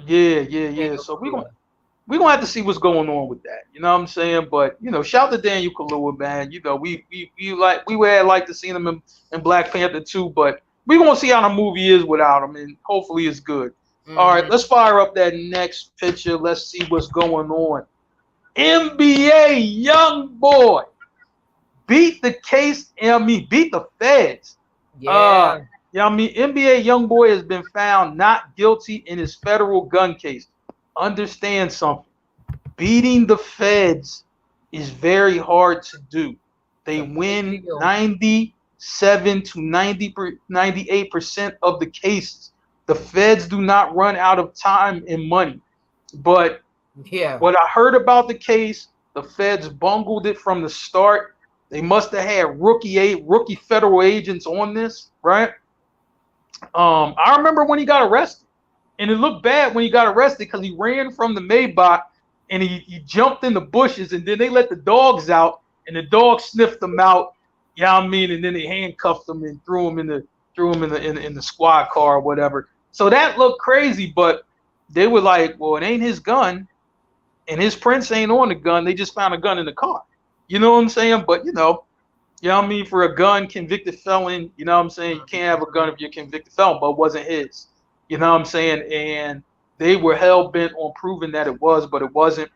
Yeah. So we're gonna have to see what's going on with that. You know what I'm saying? But you know, shout to Daniel Kaluuya, man. You know, we would like to see him in Black Panther 2, but we're gonna see how the movie is without him, and hopefully it's good. All right, Hmm. let's fire up that next picture. Let's see what's going on. NBA young boy beat the case. I mean, beat the feds. Yeah. I mean, NBA young boy has been found not guilty in his federal gun case. Understand something. Beating the feds is very hard to do. It's They a big win deal. 97 to 98% of the cases. The feds do not run out of time and money. But Yeah. what I heard about the case, the feds bungled it from the start. They must have had rookie federal agents on this, right? I remember when he got arrested, and it looked bad when he got arrested because he ran from the Maybach and he jumped in the bushes, and then they let the dogs out, and the dogs sniffed him out. Yeah, I mean, and then they handcuffed him and threw him in the squad car or whatever. So that looked crazy, but they were like, well, it ain't his gun, and his prints ain't on the gun. They just found a gun in the car. You know what I'm saying? But what I mean, for a gun convicted felon, you know what I'm saying? You can't have a gun if you're a convicted felon, but it wasn't his. You know what I'm saying? And they were hell bent on proving that it was, but it wasn't.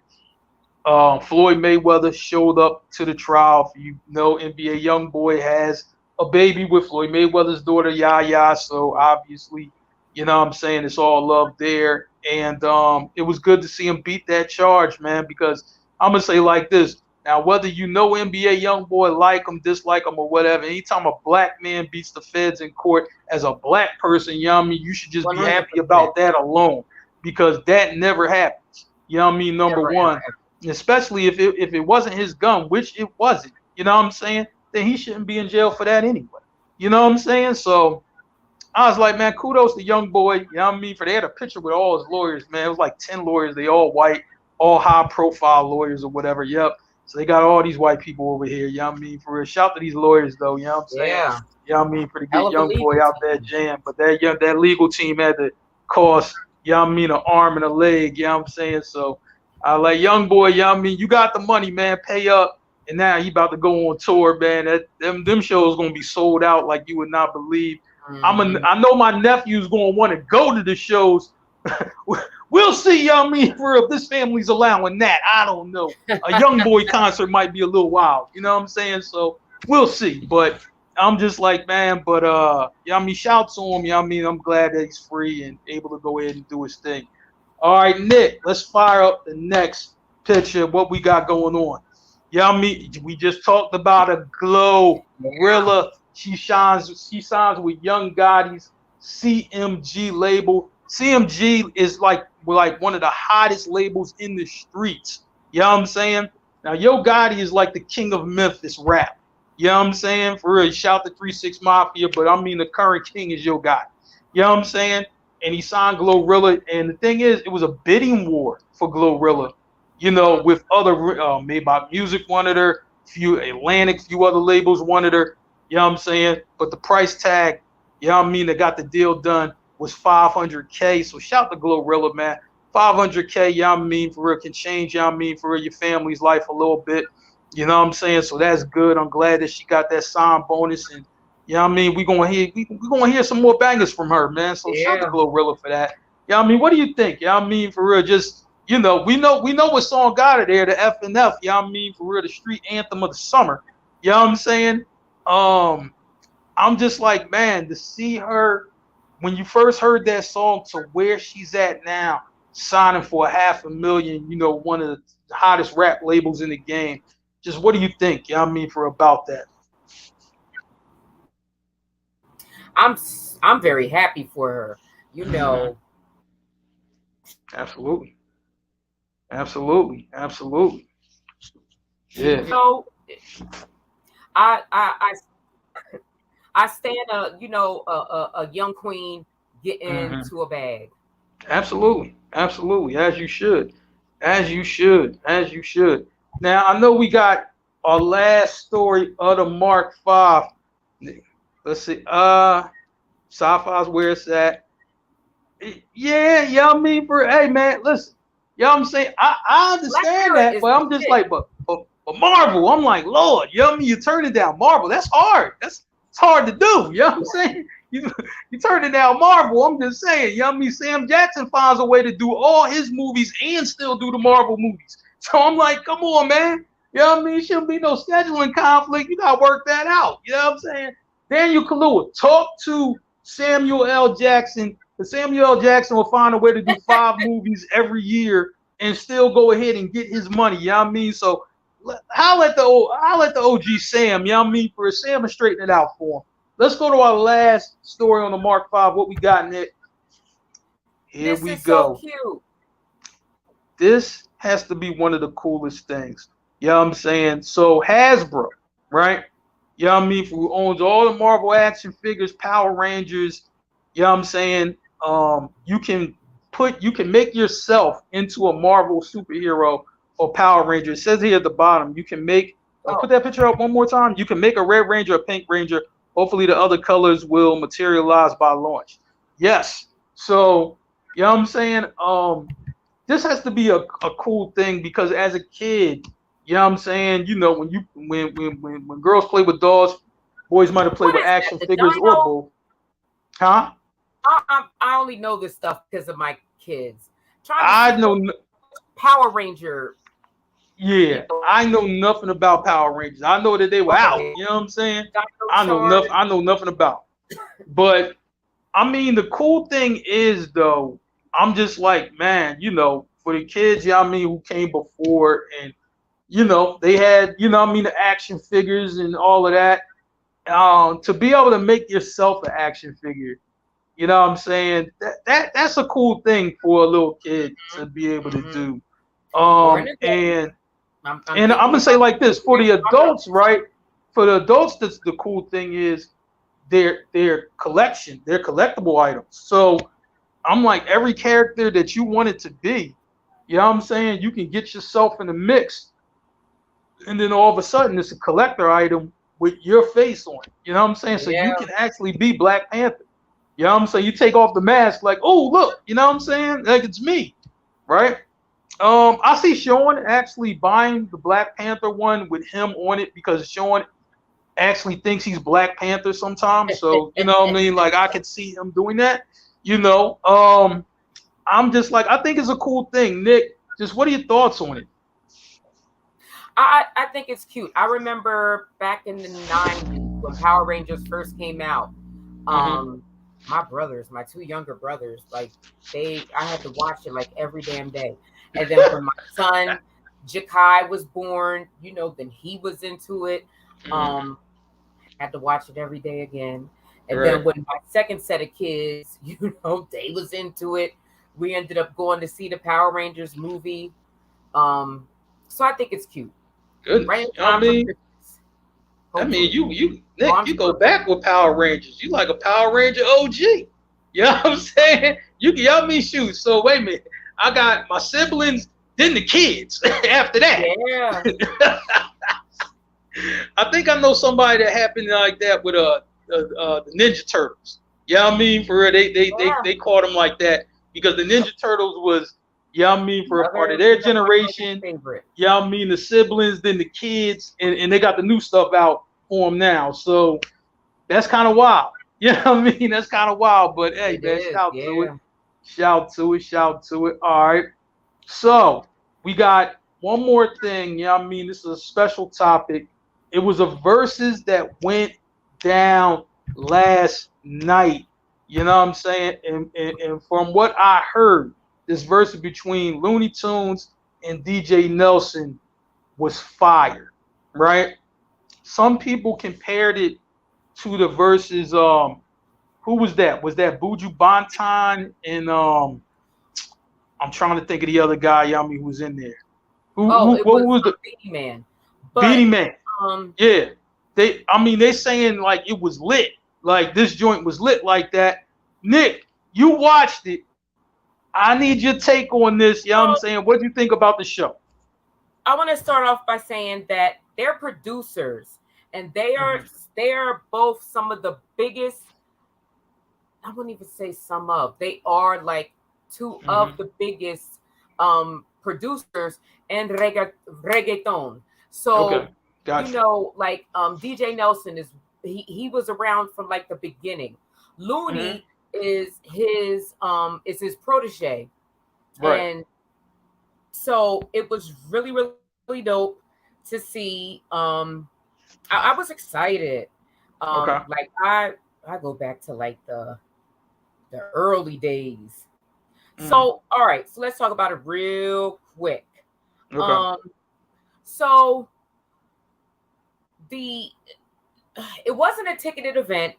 Floyd Mayweather showed up to the trial. You know, NBA YoungBoy has a baby with Floyd Mayweather's daughter, Yaya. So obviously, you know what I'm saying, it's all love there. And it was good to see him beat that charge, man, because I'm going to say like this. Now, whether you know NBA YoungBoy, like him, dislike him, or whatever, anytime a black man beats the feds in court as a black person, you know what I mean, you should just One be hundred happy percent. about that alone, because that never happens. You know what I mean? Number Never ever one, ever. especially if it wasn't his gun, which it wasn't. You know what I'm saying? Then he shouldn't be in jail for that anyway. You know what I'm saying? So I was like, man, kudos to young boy. You know what I mean? For they had a picture with all his lawyers, man. It was like 10 lawyers. They all white, all high profile lawyers or whatever. Yep. So they got all these white people over here. You know what I mean? For real. Shout to these lawyers though. You know what I'm saying? Yeah. You know what I mean? For to Hell get of a young boy legal out that team. jam. But that legal team had to cost, you know what I mean, an arm and a leg. You know what I'm saying? So I like young boy, you know what I mean? You got the money, man. Pay up. And now he about to go on tour, man. Them shows gonna be sold out like you would not believe. Hmm. I know my nephew's gonna want to go to the shows. We'll see, you know what I mean, for if this family's allowing that. I don't know. A young boy concert might be a little wild, you know what I'm saying? So we'll see. But I'm just like, man, but yeah, I mean, shout to him, you know what I mean? I'm glad that he's free and able to go ahead and do his thing. All right, Nick, let's fire up the next picture. What we got going on? Yeah, I mean, we just talked about a glow Yeah. Rilla. She signs with Young Gotti's CMG label. CMG is like one of the hottest labels in the streets. You know what I'm saying? Now, Yo Gotti is like the king of Memphis rap. You know what I'm saying? For real, shout to 3 6 Mafia, but I mean the current king is Yo Gotti. You know what I'm saying? And he signed Glorilla. And the thing is, it was a bidding war for Glorilla. With other Maybach Music wanted her, few Atlantic, few other labels wanted her. You know what I'm saying? But the price tag, you know what I mean, that got the deal done was 500K. So shout to Glorilla, man. 500K, you know what I mean, for real, can change, you know what I mean, for real, your family's life a little bit. You know what I'm saying? So that's good. I'm glad that she got that sign bonus, and you know what I mean, we gonna hear some more bangers from her, man. So shout to Yeah. Glorilla for that. You know what I mean? What do you think? You know what I mean, for real, just we know what song got her there, the F and F, you know what I mean, for real, the street anthem of the summer. You know what I'm saying? Um, I'm just like, man, to see her when you first heard that song to where she's at now, signing for 500,000, one of the hottest rap labels in the game. Just what do you think? You know what I mean, for about that? I'm very happy for her. You Hmm. know, Absolutely. Absolutely. Absolutely. Yeah. I I I, I stand a young queen getting Hmm. to a bag. Absolutely. Absolutely. As you should. As you should. As you should. Now, I know we got our last story of the Mark 5. Let's see. Sci-fi's where it's at. Yeah, you know what I mean? Hey, man, listen. You know what I'm saying? I Black understand Mirror that, is but the I'm just shit. like, but Marvel, I'm like, Lord, you know what I mean? You turn it down. Marvel, that's hard. It's hard to do. You know what I'm saying? you turn it down Marvel. I'm just saying, you know what I mean? Sam Jackson finds a way to do all his movies and still do the Marvel movies. So I'm like, come on, man. You know what I mean? Shouldn't be no scheduling conflict. You gotta work that out. You know what I'm saying? Daniel Kaluuya, talk to Samuel L. Jackson. Because Samuel L. Jackson will find a way to do 5 movies every year and still go ahead and get his money. You know what I mean? So I'll let the OG Sam, you know what I mean, for Sam and straighten it out for him. Let's go to our last story on the Mark 5. What we got in it? Here This we is so go. cute. This has to be one of the coolest things. You know what I'm saying? So Hasbro, right? You know what I mean? Who owns all the Marvel action figures, Power Rangers, you know what I'm saying? You can make yourself into a Marvel superhero or Power Ranger. It says here at the bottom, you can make put that picture up one more time. You can make a Red Ranger, a Pink Ranger. Hopefully the other colors will materialize by launch. Yes. So, you know what I'm saying? This has to be a cool thing because as a kid, you know what I'm saying, you know, when girls play with dolls, boys might have played What with is action that? The figures or dino? both. Huh? I only know this stuff because of my kids. Trying to I see know. what Power Ranger. Yeah, I know nothing about Power Rangers. I know that they were out. Okay. You know what I'm saying? Dino I know Charge. nothing. I know nothing about. But I mean, the cool thing is though, I'm just like, man, you know, for the kids, you know what I mean, who came before, and you know, they had, you know what I mean, the action figures and all of that. To be able to make yourself an action figure, you know what I'm saying? That's a cool thing for a little kid to be able to do. During the day, And I'm and I'm thinking gonna say about like this for the my adults, brothers. right? For the adults, that's the cool thing is their collection, their collectible items. So I'm like every character that you want it to be, you know what I'm saying? You can get yourself in the mix, and then all of a sudden it's a collector item with your face on it. You know what I'm saying? So you Yeah, can actually be Black Panther. You know what I'm saying? You take off the mask, like, oh look, you know what I'm saying? Like it's me, right? I see Sean actually buying the Black Panther one with him on it because Sean actually thinks he's Black Panther sometimes. So, you know what I mean? Like I could see him doing that. You know, I'm just like, I think it's a cool thing. Nick, just what are your thoughts on it? I think it's cute. I remember back in the '90s when Power Rangers first came out. Mm-hmm. Um, my brothers, my two younger brothers, like I had to watch it like every damn day. And then when my son Jakai was born, you know, then he was into it. Mm-hmm. Um, had to watch it every day again. And Right. then when my second set of kids, you know, they was into it. We ended up going to see the Power Rangers movie. Um, so I think it's cute. Right Goodness. in You know what I time for mean? Christmas, I mean, hopefully. you Nick, Mom's you go birthday. back with Power Rangers. You like a Power Ranger OG. You know what I'm saying? You all me shoot. So wait a minute. I got my siblings, then the kids after that. Yeah, I think I know somebody that happened like that with the Ninja Turtles. You know what I mean? For real, yeah. they called them like that because the Ninja Turtles was, you know what I mean, for a part of their Another one of my generation. favorite. You know what I mean? The siblings, then the kids, and they got the new stuff out for them now. So that's kind of wild. You know what I mean? That's kind of wild. But hey, It man, is, shout to it. yeah. Shout to it. Shout to it. All right. So we got one more thing. You know what I mean? This is a special topic. It was a verses that went down last night. You know what I'm saying? And from what I heard, this verse between Looney Tunes and DJ Nelson was fire, right? Some people compared it to the verses. Who was that? Was that Buju Banton and I'm trying to think of the other guy, Yami, who was in there. Oh, it What was was the Beanie Man. Beanie But Man? um Yeah, I mean, they saying like it was lit, like this joint was lit like that. Nick, you watched it. I need your take on this. You know what I'm well, saying? What do you think about the show? I want to start off by saying that they're producers and Mm-hmm. they are both some of the biggest. I wouldn't even say some of. They are like two Mm-hmm. of the biggest producers in reggaeton. Okay, So, you got you. know, like DJ Nelson is he was around from like the beginning. Hmm. Looney is his protege, Right. and so it was really really dope to see. I was excited. Okay. Like I go back to like the early days. Hmm. So all right, so let's talk about it real quick. Okay. Um, so the it wasn't a ticketed event.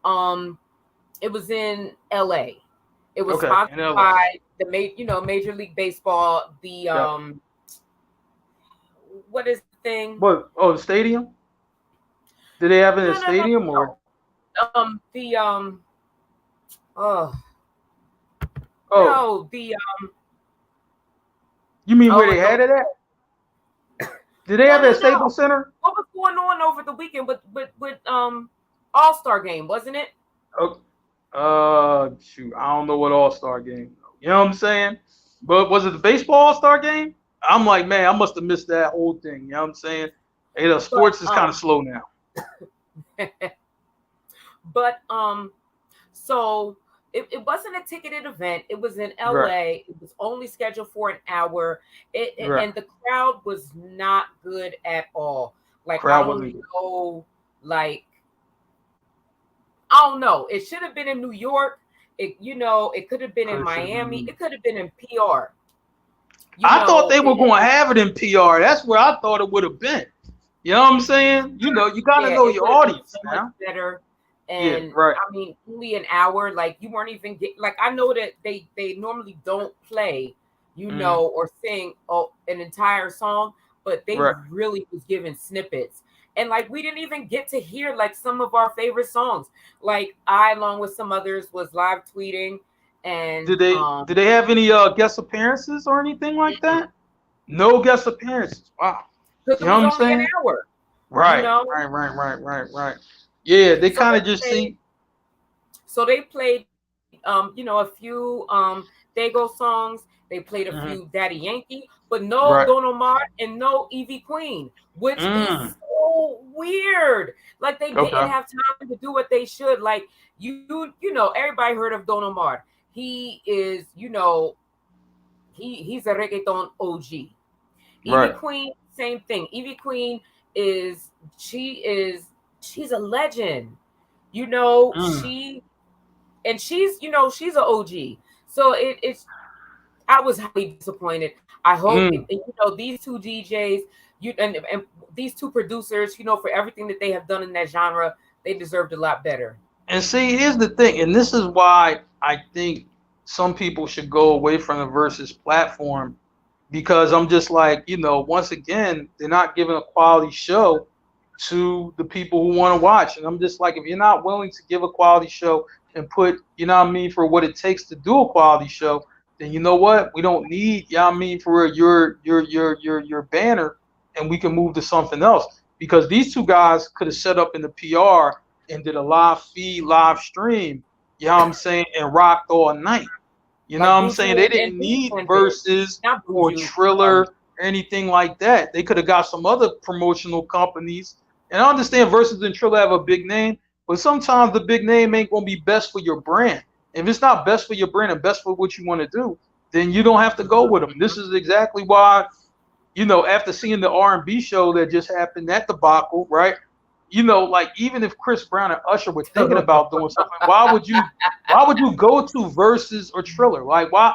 Um it was in LA. It was Okay. sponsored In LA. by the Major League Baseball. The Yep. what is the thing? What? Oh, the stadium? Did they have it in a No, no, no, stadium or? the oh Oh, no, the you mean where oh they the had it at? Did they no have it no at no. Staples Center? What was going on over the weekend with All-Star game, wasn't it? Oh, shoot, I don't know what All Star game. You know what I'm saying? But was it the baseball All Star game? I'm like, man, I must have missed that whole thing. You know what I'm saying? Hey, the But sports is kind of slow now. but so it wasn't a ticketed event. It was in Right, LA. It was only scheduled for an hour. right. And the crowd was not good at all. Like I Crowd don't wasn't good. know, like I don't know. It should have been in New York. It could have been in Could should have Miami. been. It could have been in PR. You I thought know, they were it, going to have it in PR. That's where I thought it would have been. You know what I'm saying? You know, you got to yeah, know it your would have been audience so much now. better. Yeah, And right. I mean, only an hour. Like you weren't even like I know that they normally don't play, Mm, or sing an entire song, but they right. really was giving snippets. And like we didn't even get to hear like some of our favorite songs. Like I, along with some others, was live tweeting, and Did they have any guest appearances or anything like that? No guest appearances. Wow. because You it know was what I'm only an saying? hour, you Right, know. right. Yeah, they So kind they of just played. see. So they played, a few Dago songs. They played a Hmm. few Daddy Yankee, but no Right. Don Omar and no Evie Queen, which is Mm, so weird. Like they didn't okay. have time to do what they should. Like everybody heard of Don Omar. He is, he's a reggaeton OG. Evie Right. Queen, same thing. Evie Queen is she is she's a legend. You know, Mm, she's an OG. So it's I was highly disappointed. I hope mm. these two DJs, and these two producers, for everything that they have done in that genre, they deserved a lot better. And see, here's the thing, and this is why I think some people should go away from the versus platform because I'm just like, once again, they're not giving a quality show to the people who want to watch. And I'm just like, if you're not willing to give a quality show and put, you know what I mean, for what it takes to do a quality show, then you know what? We don't need, you know what I mean, for your banner, and we can move to something else. Because these two guys could have set up in the PR and did a live feed, live stream, you know what I'm saying, and rocked all night. You know Like what I'm Buju saying? They and didn't need Buju did. verses Not or Buju. Triller or anything like that. They could have got some other promotional companies. And I understand verses and Triller have a big name, but sometimes the big name ain't gonna be best for your brand. If it's not best for your brand and best for what you want to do, then you don't have to go with them. This is exactly why, after seeing the R&B show that just happened, that debacle, right? Like even if Chris Brown and Usher were thinking about doing something, why would you go to Versus or Triller? Like why,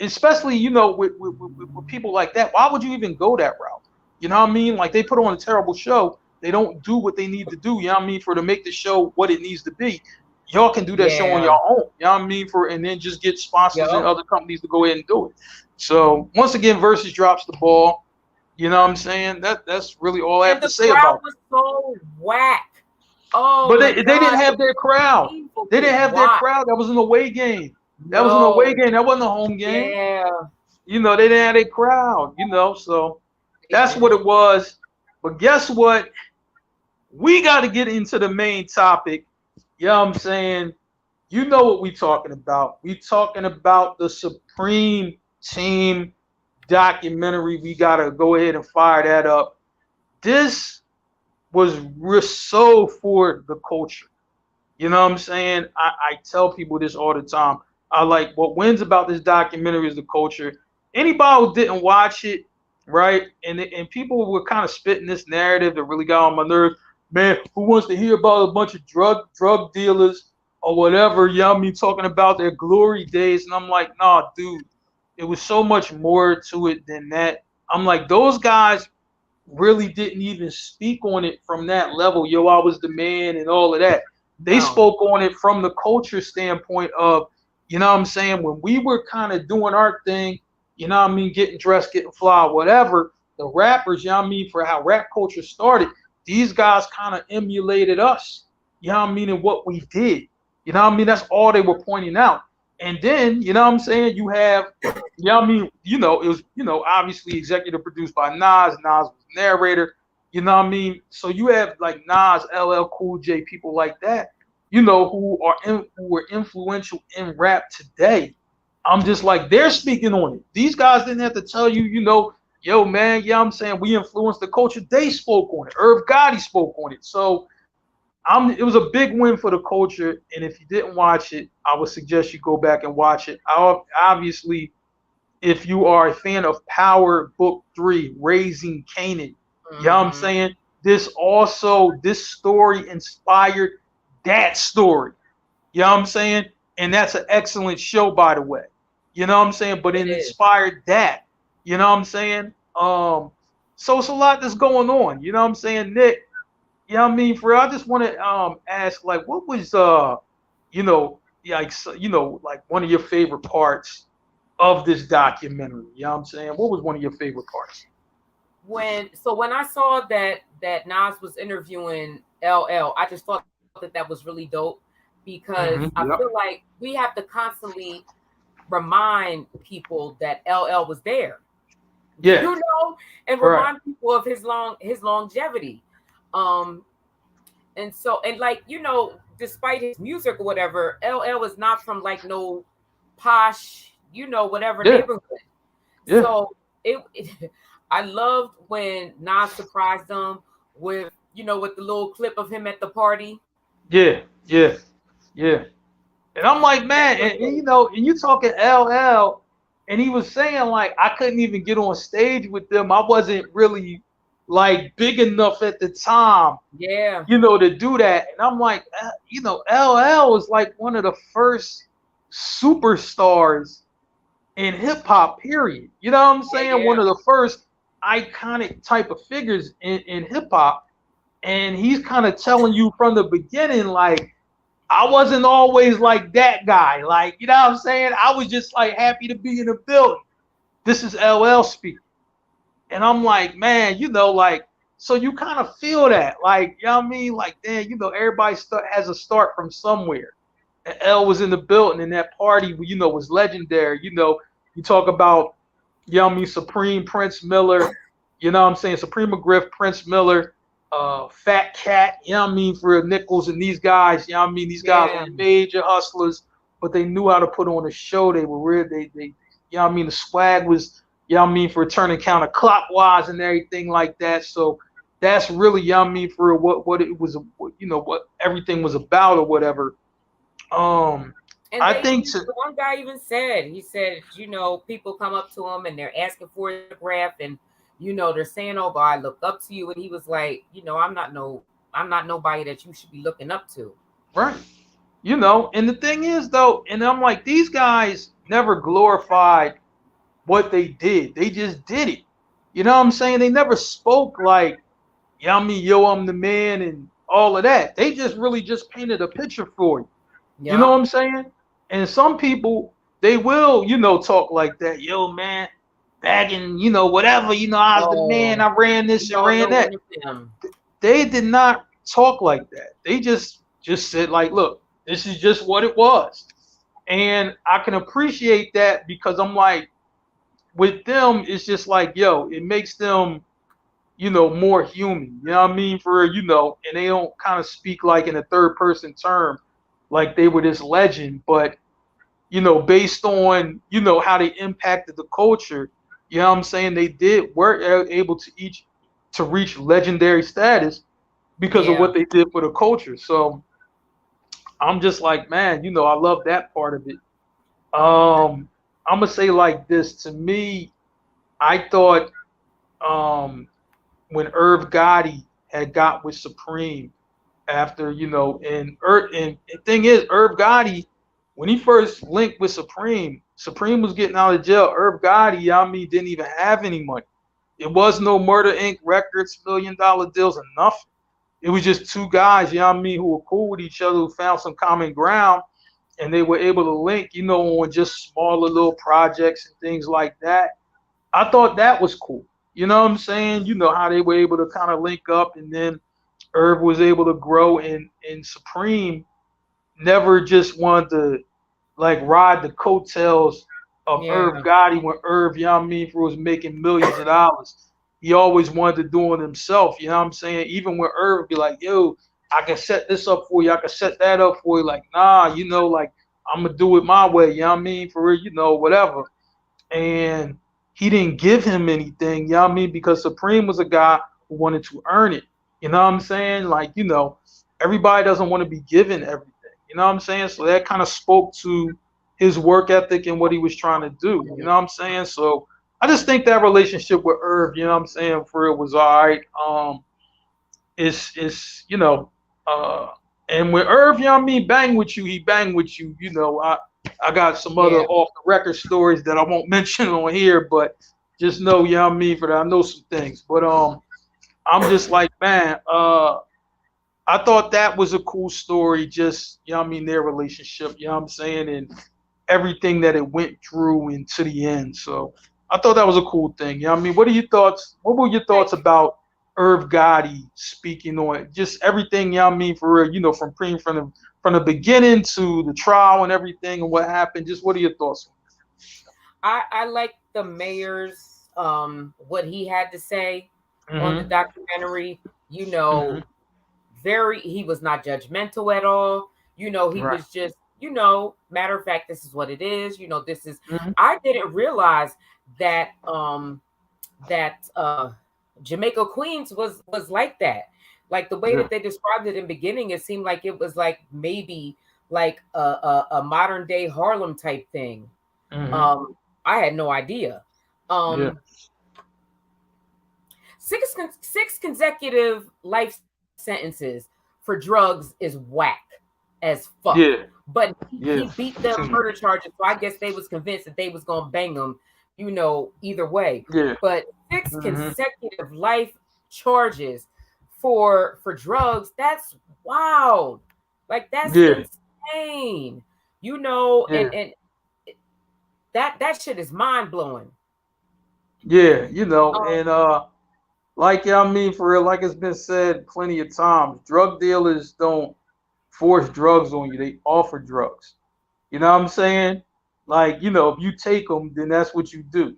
especially with people like that, why would you even go that route? You know what I mean? Like they put on a terrible show. They don't do what they need to do. You know what I mean? For to make the show what it needs to be. Y'all can do that show on Yeah. your own. You know what I mean? And then just get sponsors and Yep. other companies to go ahead and do it. So once again, Versus drops the ball. You know what I'm saying? That's really all I have And to the say crowd about was that. so whack. Oh But my they didn't God. have It was their crowd. painful They to didn't have their watch. crowd. That was an away game. That was an away No. game. That wasn't a home game. Yeah. They didn't have their crowd. So They that's what didn't. it was. But guess what? We got to get into the main topic. You know what I'm saying? You know what we talking about. We talking about the Supreme Team documentary. We got to go ahead and fire that up. This was so for the culture. You know what I'm saying? I tell people this all the time. I like what wins about this documentary is the culture. Anybody who didn't watch it, right? And people were kind of spitting this narrative that really got on my nerves. Man, who wants to hear about a bunch of drug dealers or whatever? Yeah, I mean talking about their glory days, and I'm like, nah, dude, it was so much more to it than that. I'm like, those guys really didn't even speak on it from that level. Yo, I was the man and all of that. They No. spoke on it from the culture standpoint of, you know what I'm saying, when we were kind of doing our thing, you know what I mean, getting dressed, getting fly, whatever, the rappers, you know what I mean, for how rap culture started, these guys kind of emulated us, you know what I mean, and what we did. You know what I mean? That's all they were pointing out. And then, you know what I'm saying, you have, you know what I mean, it was, obviously executive produced by Nas. Nas was narrator. You know what I mean? So you have like Nas, LL Cool J, people like that, who were influential in rap today. I'm just like, they're speaking on it. These guys didn't have to tell you, yo, man, yeah, I'm saying we influenced the culture. They spoke on it. Irv Gotti spoke on it. So it was a big win for the culture. And if you didn't watch it, I would suggest you go back and watch it. Obviously, if you are a fan of Power Book 3, Raising Canaan, you know what I'm Hmm. saying? This story inspired that story. You know what I'm saying? And that's an excellent show, by the way. You know what I'm saying? But It it is. inspired that. You know what I'm saying? So it's a lot that's going on. You know what I'm saying, Nick? You know what I mean? For real, I just want to ask, like, what was like one of your favorite parts of this documentary? You know what I'm saying? What was one of your favorite parts? When I saw that Nas was interviewing LL, I just thought that that was really dope because I feel Yep. like we have to constantly remind people that LL was there, Yeah. and Right. remind people of his longevity. Um, and like despite his music or whatever, LL is not from like no posh, whatever Yeah. neighborhood. Yeah. So it I loved when Nas surprised them with with the little clip of him at the party. Yeah. Yeah. Yeah. And I'm like, That man, was and dope. and you talking LL, and he was saying like I couldn't even get on stage with them. I wasn't really like big enough at the time, Yeah, to do that. And I'm like, LL was like one of the first superstars in hip hop, period. You know what I'm yeah, saying? One yeah, of the first iconic type of figures in hip hop. And he's kind of telling you from the beginning, like, I wasn't always like that guy. Like, you know what I'm saying? I was just like happy to be in the building. This is LL speaking. And I'm like, man, like, so you kind of feel that. Like, you know what I mean? Like, damn, everybody has a start from somewhere. And L was in the building, and that party, was legendary. You talk about, you know what I mean, Supreme Prince Miller, you know what I'm saying, Supreme McGriff, Prince Miller, Fat Cat, you know what I mean, for Nichols and these guys, you know what I mean, these guys were yeah, major hustlers, but they knew how to put on a show. They were real, you know what I mean, the swag was, you know what I mean, for turning counterclockwise and everything like that. So that's really, you know what I mean, for what it was, what everything was about or whatever. Um, and I they think even the one guy even said, he said, people come up to him and they're asking for his autograph, and they're saying, oh, but I look up to you, and he was like, I'm not nobody that you should be looking up to. right. And the thing is though, and I'm like, these guys never glorified what they did. They just did it. You know what I'm saying? They never spoke like, yeah, I mean, yo, I'm the man and all of that. They just really just painted a picture for you. You know Yeah. what I'm saying? And some people, they will, talk like that. Yo, man, back in, whatever, I was the man, Oh, I ran this and ran no that. one of them. They did not talk like that. They just said like, look, this is just what it was. And I can appreciate that because I'm like, with them, it's just like, yo, it makes them, more human. You know what I mean? And they don't kind of speak like in a third person term, like they were this legend, but based on, how they impacted the culture, you know what I'm saying? Were able to reach legendary status because of Yeah. what they did for the culture. So I'm just like, man, I love that part of it. Um, I'm gonna say like this. To me, I thought when Irv Gotti had got with Supreme after, and the thing is, Irv Gotti, when he first linked with Supreme, Supreme was getting out of jail. Irv Gotti, I mean, didn't even have any money. It was no Murder Inc. records, $1 million deals, or nothing. It was just two guys, who were cool with each other, who found some common ground, and they were able to link, on just smaller little projects and things like that. I thought that was cool. You know what I'm saying? You know how they were able to kind of link up, and then Irv was able to grow, and Supreme never just wanted to like ride the coattails of Irv Yeah, Gotti when Irv, was making millions of dollars. He always wanted to do it himself, you know what I'm saying? Even when Irv would be like, yo, I can set this up for you, I can set that up for you, like, nah, like I'm gonna do it my way, you know what I mean? For real, whatever. And he didn't give him anything, you know what I mean? Because Supreme was a guy who wanted to earn it. You know what I'm saying? Like, everybody doesn't want to be given everything. You know what I'm saying? So that kind of spoke to his work ethic and what he was trying to do. You know what I'm saying? So I just think that relationship with Irv, you know what I'm saying, for it was all right. It's uh and when Irv, you know what I mean, bang with you, he bang with you. I got some other yeah. off the record stories that I won't mention on here, but just know, you know what I mean, for that I know some things. But I'm just like, man, I thought that was a cool story, just, their relationship, you know what I'm saying, and everything that it went through and to the end. So I thought that was a cool thing. You know what I mean? What were your thoughts Thank you. about Irv Gotti speaking on just everything, you know what I mean, for real, from the beginning to the trial and everything and what happened? Just what are your thoughts I like the mayor's what he had to say on the on it? documentary. You Mm-hmm. know, very he was not judgmental at all. He Right. was just, matter of fact, this is what it is. This is Mm-hmm. I didn't realize that that Jamaica Queens was like that. Like the way Yeah. that they described it in the beginning, it seemed like it was like maybe like a modern day Harlem type thing. Mm-hmm. Um, I had no idea. Yeah. Um, six consecutive life sentences for drugs is whack as fuck. Yeah. But he Yeah. beat them Too murder much. charges, so I guess they was convinced that they was gonna bang him, either way. Yeah. But six Mm-hmm. consecutive life charges for drugs, that's wild. Like that's Yeah. insane. And Yeah. that shit is mind blowing. Yeah. Um, And like, yeah, for real, like it's been said plenty of times, drug dealers don't force drugs on you; they offer drugs. You know what I'm saying? Like, if you take them, then that's what you do.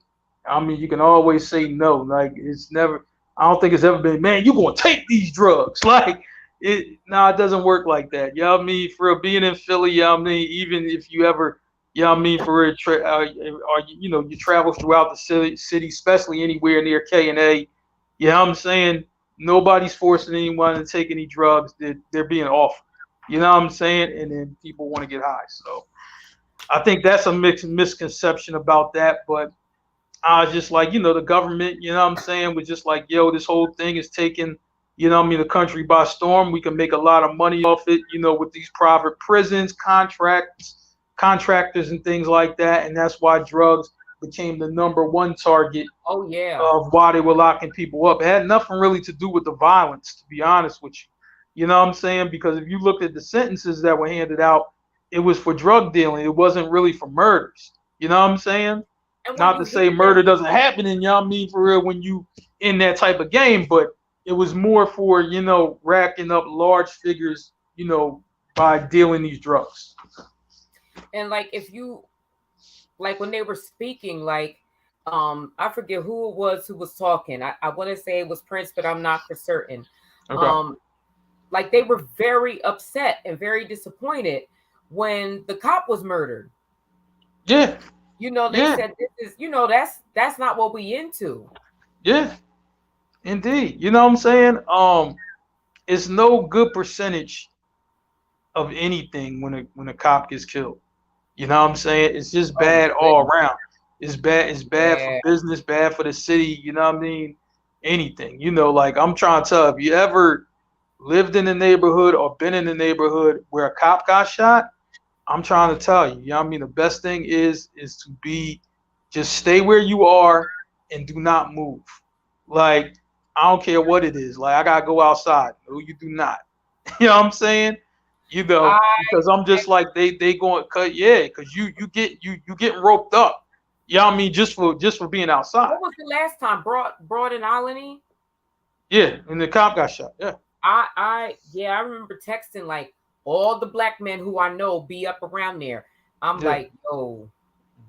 You can always say no. Like, it's never. I don't think it's ever been, man, you gonna take these drugs? Like, it. No, it doesn't work like that. You know what I mean? For real, being in Philly, you know what I mean, even if you ever, you know what I mean, for real, or you travel throughout the city, especially anywhere near K&A. You know what I'm saying? Nobody's forcing anyone to take any drugs. They're being offered. You know what I'm saying? And then people want to get high. So I think that's a mixed misconception about that. But I was just like, the government, you know what I'm saying, was just like, yo, this whole thing is taking, the country by storm. We can make a lot of money off it, with these private prisons, contractors and things like that. And that's why drugs became the number one target oh yeah. of why they were locking people up. It had nothing really to do with the violence, to be honest with you. You know what I'm saying? Because if you looked at the sentences that were handed out, it was for drug dealing. It wasn't really for murders. You know what I'm saying? And when Not you to say hear them, murder doesn't happen in, for real, when you in that type of game, but it was more for, racking up large figures, by dealing these drugs. and like if you like when they were speaking, like I forget who it was who was talking. I want to say it was Prince, but I'm not for certain. Okay. Um, like they were very upset and very disappointed when the cop was murdered. Yeah. They Yeah. said this is, that's not what we into. Yeah. Indeed. You know what I'm saying? It's no good percentage of anything when a cop gets killed. You know what I'm saying? It's just Oh my bad all goodness. around. It's bad for Yeah. business, bad for the city, you know what I mean? Anything. You know, like I'm trying to tell, if you ever lived in the neighborhood or been in the neighborhood where a cop got shot, I'm trying to tell you, you know what I mean? The best thing is to be just stay where you are and do not move. Like, I don't care what it is. Like, I gotta go outside. No, you do not. You know what I'm saying? You know, I because I'm just like they going to cut, yeah, because you getting roped up. You know what I mean? Just for being outside. What was the last time? Broad and Alany? Yeah, and the cop got shot. Yeah, Yeah, I remember texting like all the black men who I know be up around there. I'm yeah, like, yo,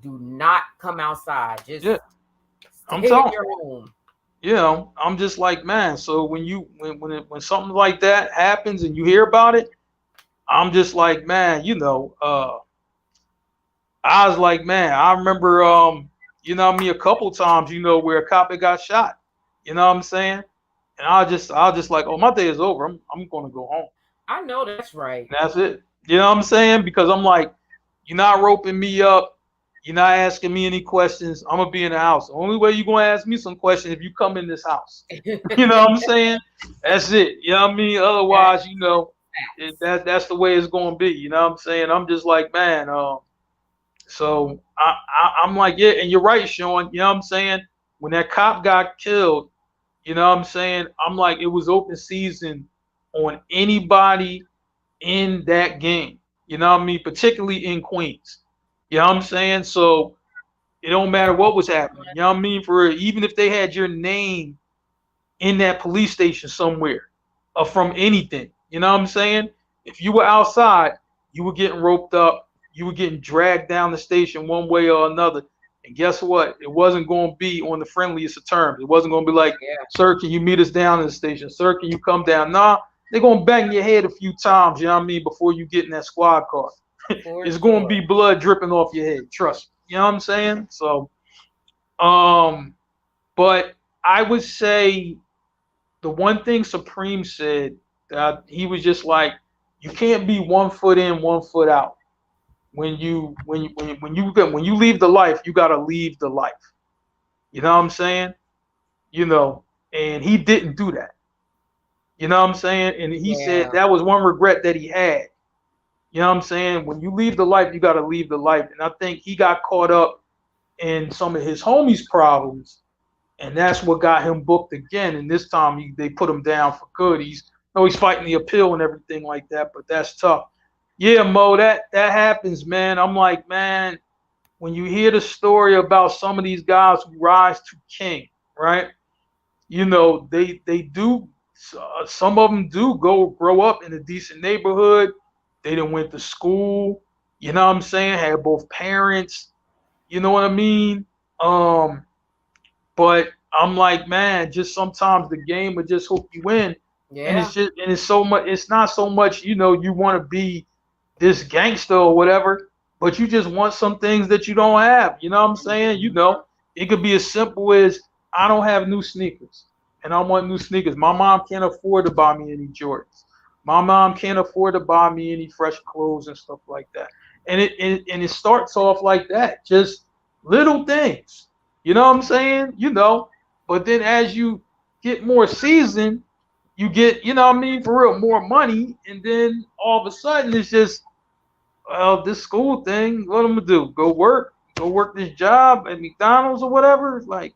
do not come outside. Just yeah. I'm stay in telling your home. you know, I'm just like, man. So when something like that happens and you hear about it, I'm just like, man, I was like, man, I remember, you know what I mean, a couple times, where a cop had got shot. You know what I'm saying? And I was just like, oh, my day is over. I'm gonna go home. I know that's right. And that's it. You know what I'm saying? Because I'm like, you're not roping me up. You're not asking me any questions. I'm gonna be in the house. The only way you're gonna ask me some questions if you come in this house. You know what I'm saying? That's it. You know what I mean? That's Otherwise, facts. that's the way it's gonna be. You know what I'm saying? I'm just like, man. So I'm like, yeah, and you're right, Sean. You know what I'm saying? When that cop got killed, you know what I'm saying? I'm like, it was open season on anybody in that game. You know what I mean? Particularly in Queens. You know what I'm saying? So it don't matter what was happening. You know what I mean? For even if they had your name in that police station somewhere, from anything. You know what I'm saying? If you were outside, you were getting roped up, you were getting dragged down the station one way or another. And guess what? It wasn't going to be on the friendliest of terms. It wasn't going to be like, Yeah, sir, can you meet us down in the station? Sir, can you come down? Nah, they're going to bang your head a few times, you know what I mean, before you get in that squad car. for It's going to be sure. blood dripping off your head. Trust me. You know what I'm saying? So, um, but I would say the one thing Supreme said that he was just like, you can't be 1 foot in, 1 foot out. When you leave the life, you gotta leave the life. You know what I'm saying? You know, and he didn't do that. You know what I'm saying? And he said Yeah, that was one regret that he had. You know what I'm saying? When you leave the life, you gotta leave the life. And I think he got caught up in some of his homies' problems, and that's what got him booked again. And this time they put him down for good. He's fighting the appeal and everything like that, but that's tough. Yeah, Mo, that happens, man. I'm like, man, when you hear the story about some of these guys who rise to king, right? They do. Some of them do go grow up in a decent neighborhood. They didn't went to school. You know what I'm saying? Had both parents. You know what I mean? Um, but I'm like, man, just sometimes the game would just hook you in, and yeah. it's so much. It's not so much, you want to be this gangster or whatever, but you just want some things that you don't have. You know what I'm saying? It could be as simple as I don't have new sneakers, and I want new sneakers. My mom can't afford to buy me any Jordans. My mom can't afford to buy me any fresh clothes and stuff like that. And it starts off like that, just little things. You know what I'm saying? But then as you get more seasoned, you get, you know what I mean, for real, more money, and then all of a sudden it's just, well, this school thing, what I'm gonna do? Go work this job at McDonald's or whatever. Like,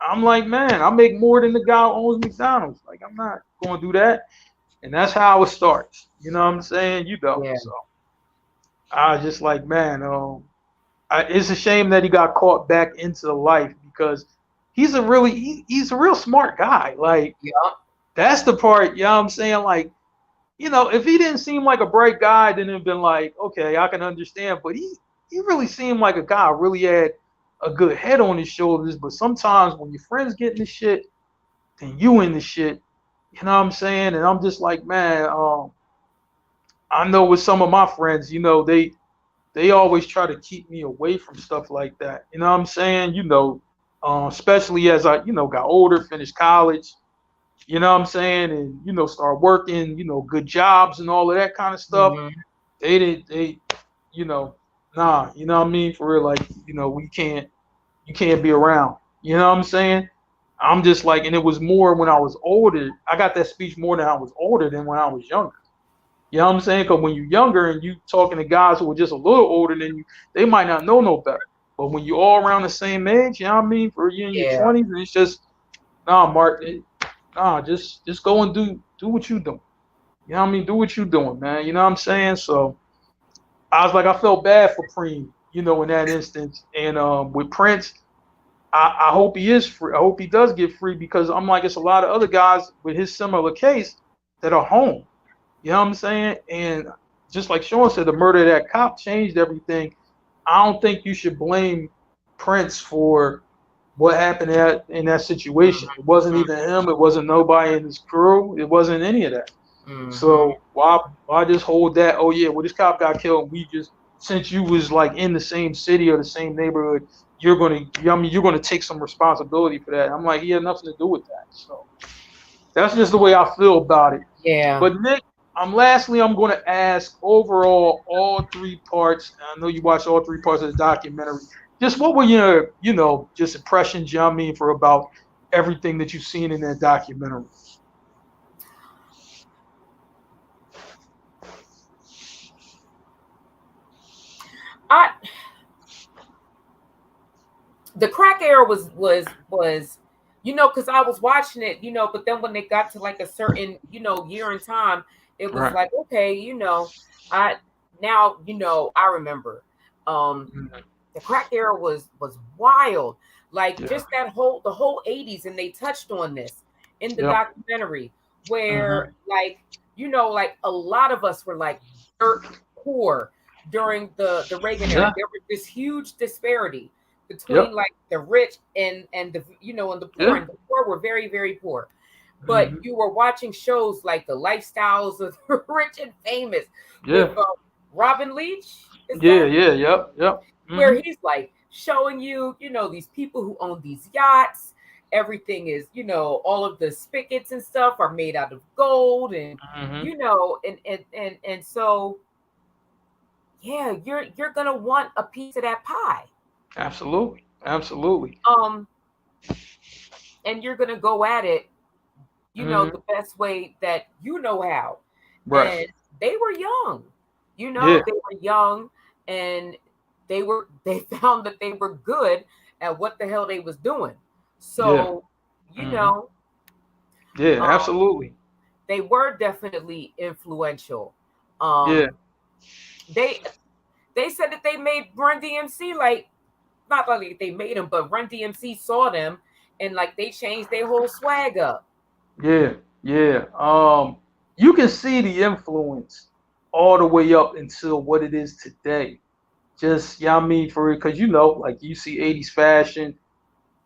I'm like, man, I make more than the guy who owns McDonald's. Like, I'm not gonna do that. And that's how it starts. You know what I'm saying? Yeah. So I was just like, man, it's a shame that he got caught back into life because he's a real smart guy. Like, Yeah. that's the part, you know what I'm saying? Like, if he didn't seem like a bright guy, then it'd been like, okay, I can understand. But he really seemed like a guy who really had a good head on his shoulders. But sometimes when your friends get in the shit, then you in the shit. You know what I'm saying? And I'm just like, man, I know with some of my friends, they always try to keep me away from stuff like that. You know what I'm saying? Especially as I, got older, finished college. you know what I'm saying, and start working, good jobs and all of that kind of stuff. Mm-hmm. They you know, nah, you know what I mean, for real, like, we can't you can't be around. You know what I'm saying? I'm just like, and it was more when I was older. I got that speech more than I was older than when I was younger. You know what I'm saying? Because when you're younger and you talking to guys who are just a little older than you, they might not know no better. But when you're all around the same age, you know what I mean? For you in your Yeah. 20s, and it's just, nah, Mark, nah, just go and do what you doing. You know what I mean? Do what you doing, man. You know what I'm saying? So I was like, I felt bad for Preem, in that instance. And with Prince, I hope he is free. I hope he does get free because I'm like, it's a lot of other guys with his similar case that are home. You know what I'm saying? And just like Sean said, the murder of that cop changed everything. I don't think you should blame Prince for what happened in that situation. It wasn't even him. It wasn't nobody in his crew. It wasn't any of that. Mm-hmm. So why just hold that? Oh yeah, well this cop got killed. We just since you was like in the same city or the same neighborhood, you're gonna take some responsibility for that. I'm like, he had nothing to do with that. So that's just the way I feel about it. Yeah. But Nick, I'm going to ask overall all three parts. I know you watched all three parts of the documentary. Just what were your, just impressions, you know what I mean, for about everything that you've seen in that documentary? I the crack era was because I was watching it, but then when they got to like a certain, year and time, it was Right. like, okay, I now, I remember. Mhm. The crack era was wild. Like Yeah. just the whole 80s, and they touched on this in the Yep. documentary, where Hmm. like, like a lot of us were like dirt poor during the Reagan era. Yeah. There was this huge disparity between Yep. like the rich and the and the poor, Yeah. and the poor were very, very poor. But Hmm. you were watching shows like the lifestyles of the rich and famous with Yeah. Robin Leach, is Yeah. that, Yeah. Yep. Yep. Hmm. where he's like showing you, these people who own these yachts. Everything is, all of the spigots and stuff are made out of gold, and Hmm. and so yeah, you're gonna want a piece of that pie. Absolutely. Absolutely. Um, and you're gonna go at it, Hmm. the best way that you know how. Right. And they were young, Yeah. they were young, and they found that they were good at what the hell they was doing. Yeah. So, you Hmm. know, Yeah. um, Absolutely. they were definitely influential. Yeah. Um, they they said that they made Run DMC, like, not like they made them, but Run DMC saw them, and like they changed their whole swag up. Yeah, yeah. You can see the influence all the way up until what it is today. Just, yeah, I mean, for because like you see 80s fashion,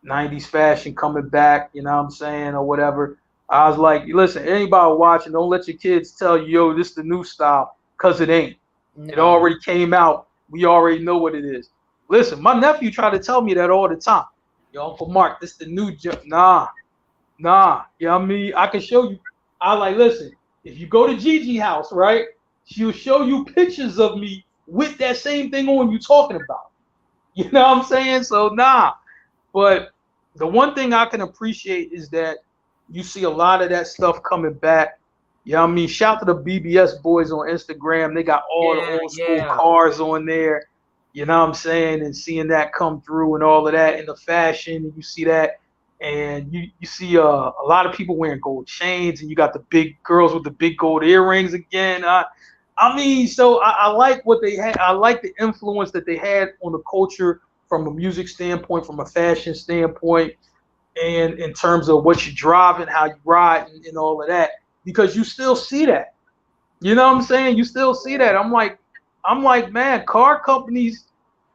90s fashion coming back, you know what I'm saying, or whatever. I was like, listen, anybody watching, don't let your kids tell you, yo, this is the new style, because it ain't. It No. already came out. We already know what it is. Listen, my nephew tried to tell me that all the time. Yo, Uncle Mark, this is the new Nah, nah, you know what I mean? I can show you. I like, listen, if you go to Gigi house, right? She'll show you pictures of me with that same thing on you talking about. You know what I'm saying? So nah. But the one thing I can appreciate is that you see a lot of that stuff coming back. You know what I mean? Shout to the BBS boys on Instagram. They got all the Yeah, old school yeah. cars on there. You know what I'm saying? And seeing that come through and all of that in the fashion, and you see that, and you see a lot of people wearing gold chains, and you got the big girls with the big gold earrings again. I mean, so I like what they had. I like the influence that they had on the culture from a music standpoint, from a fashion standpoint, and in terms of what you're driving, how you ride, and all of that. Because you still see that. You know what I'm saying? You still see that. I'm like, man, car companies.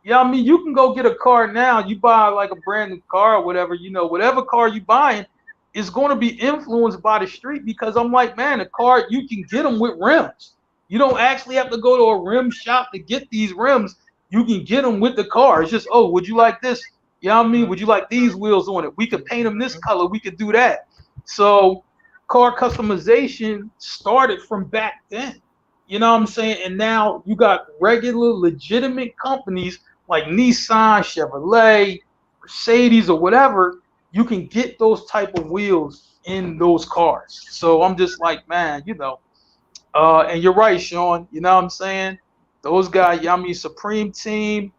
Yeah, I mean, you can go get a car now. You buy like a brand new car or whatever. Whatever car you buying is going to be influenced by the street. Because I'm like, man, a car you can get them with rims. You don't actually have to go to a rim shop to get these rims. You can get them with the car. It's just, oh, would you like this? You know what I mean? Would you like these wheels on it? We could paint them this Mhm. color. We could do that. So car customization started from back then. You know what I'm saying? And now you got regular, legitimate companies like Nissan, Chevrolet, Mercedes, or whatever. You can get those type of wheels in those cars. So I'm just like, man, and you're right, Sean. You know what I'm saying? Those guys, I mean, Supreme Team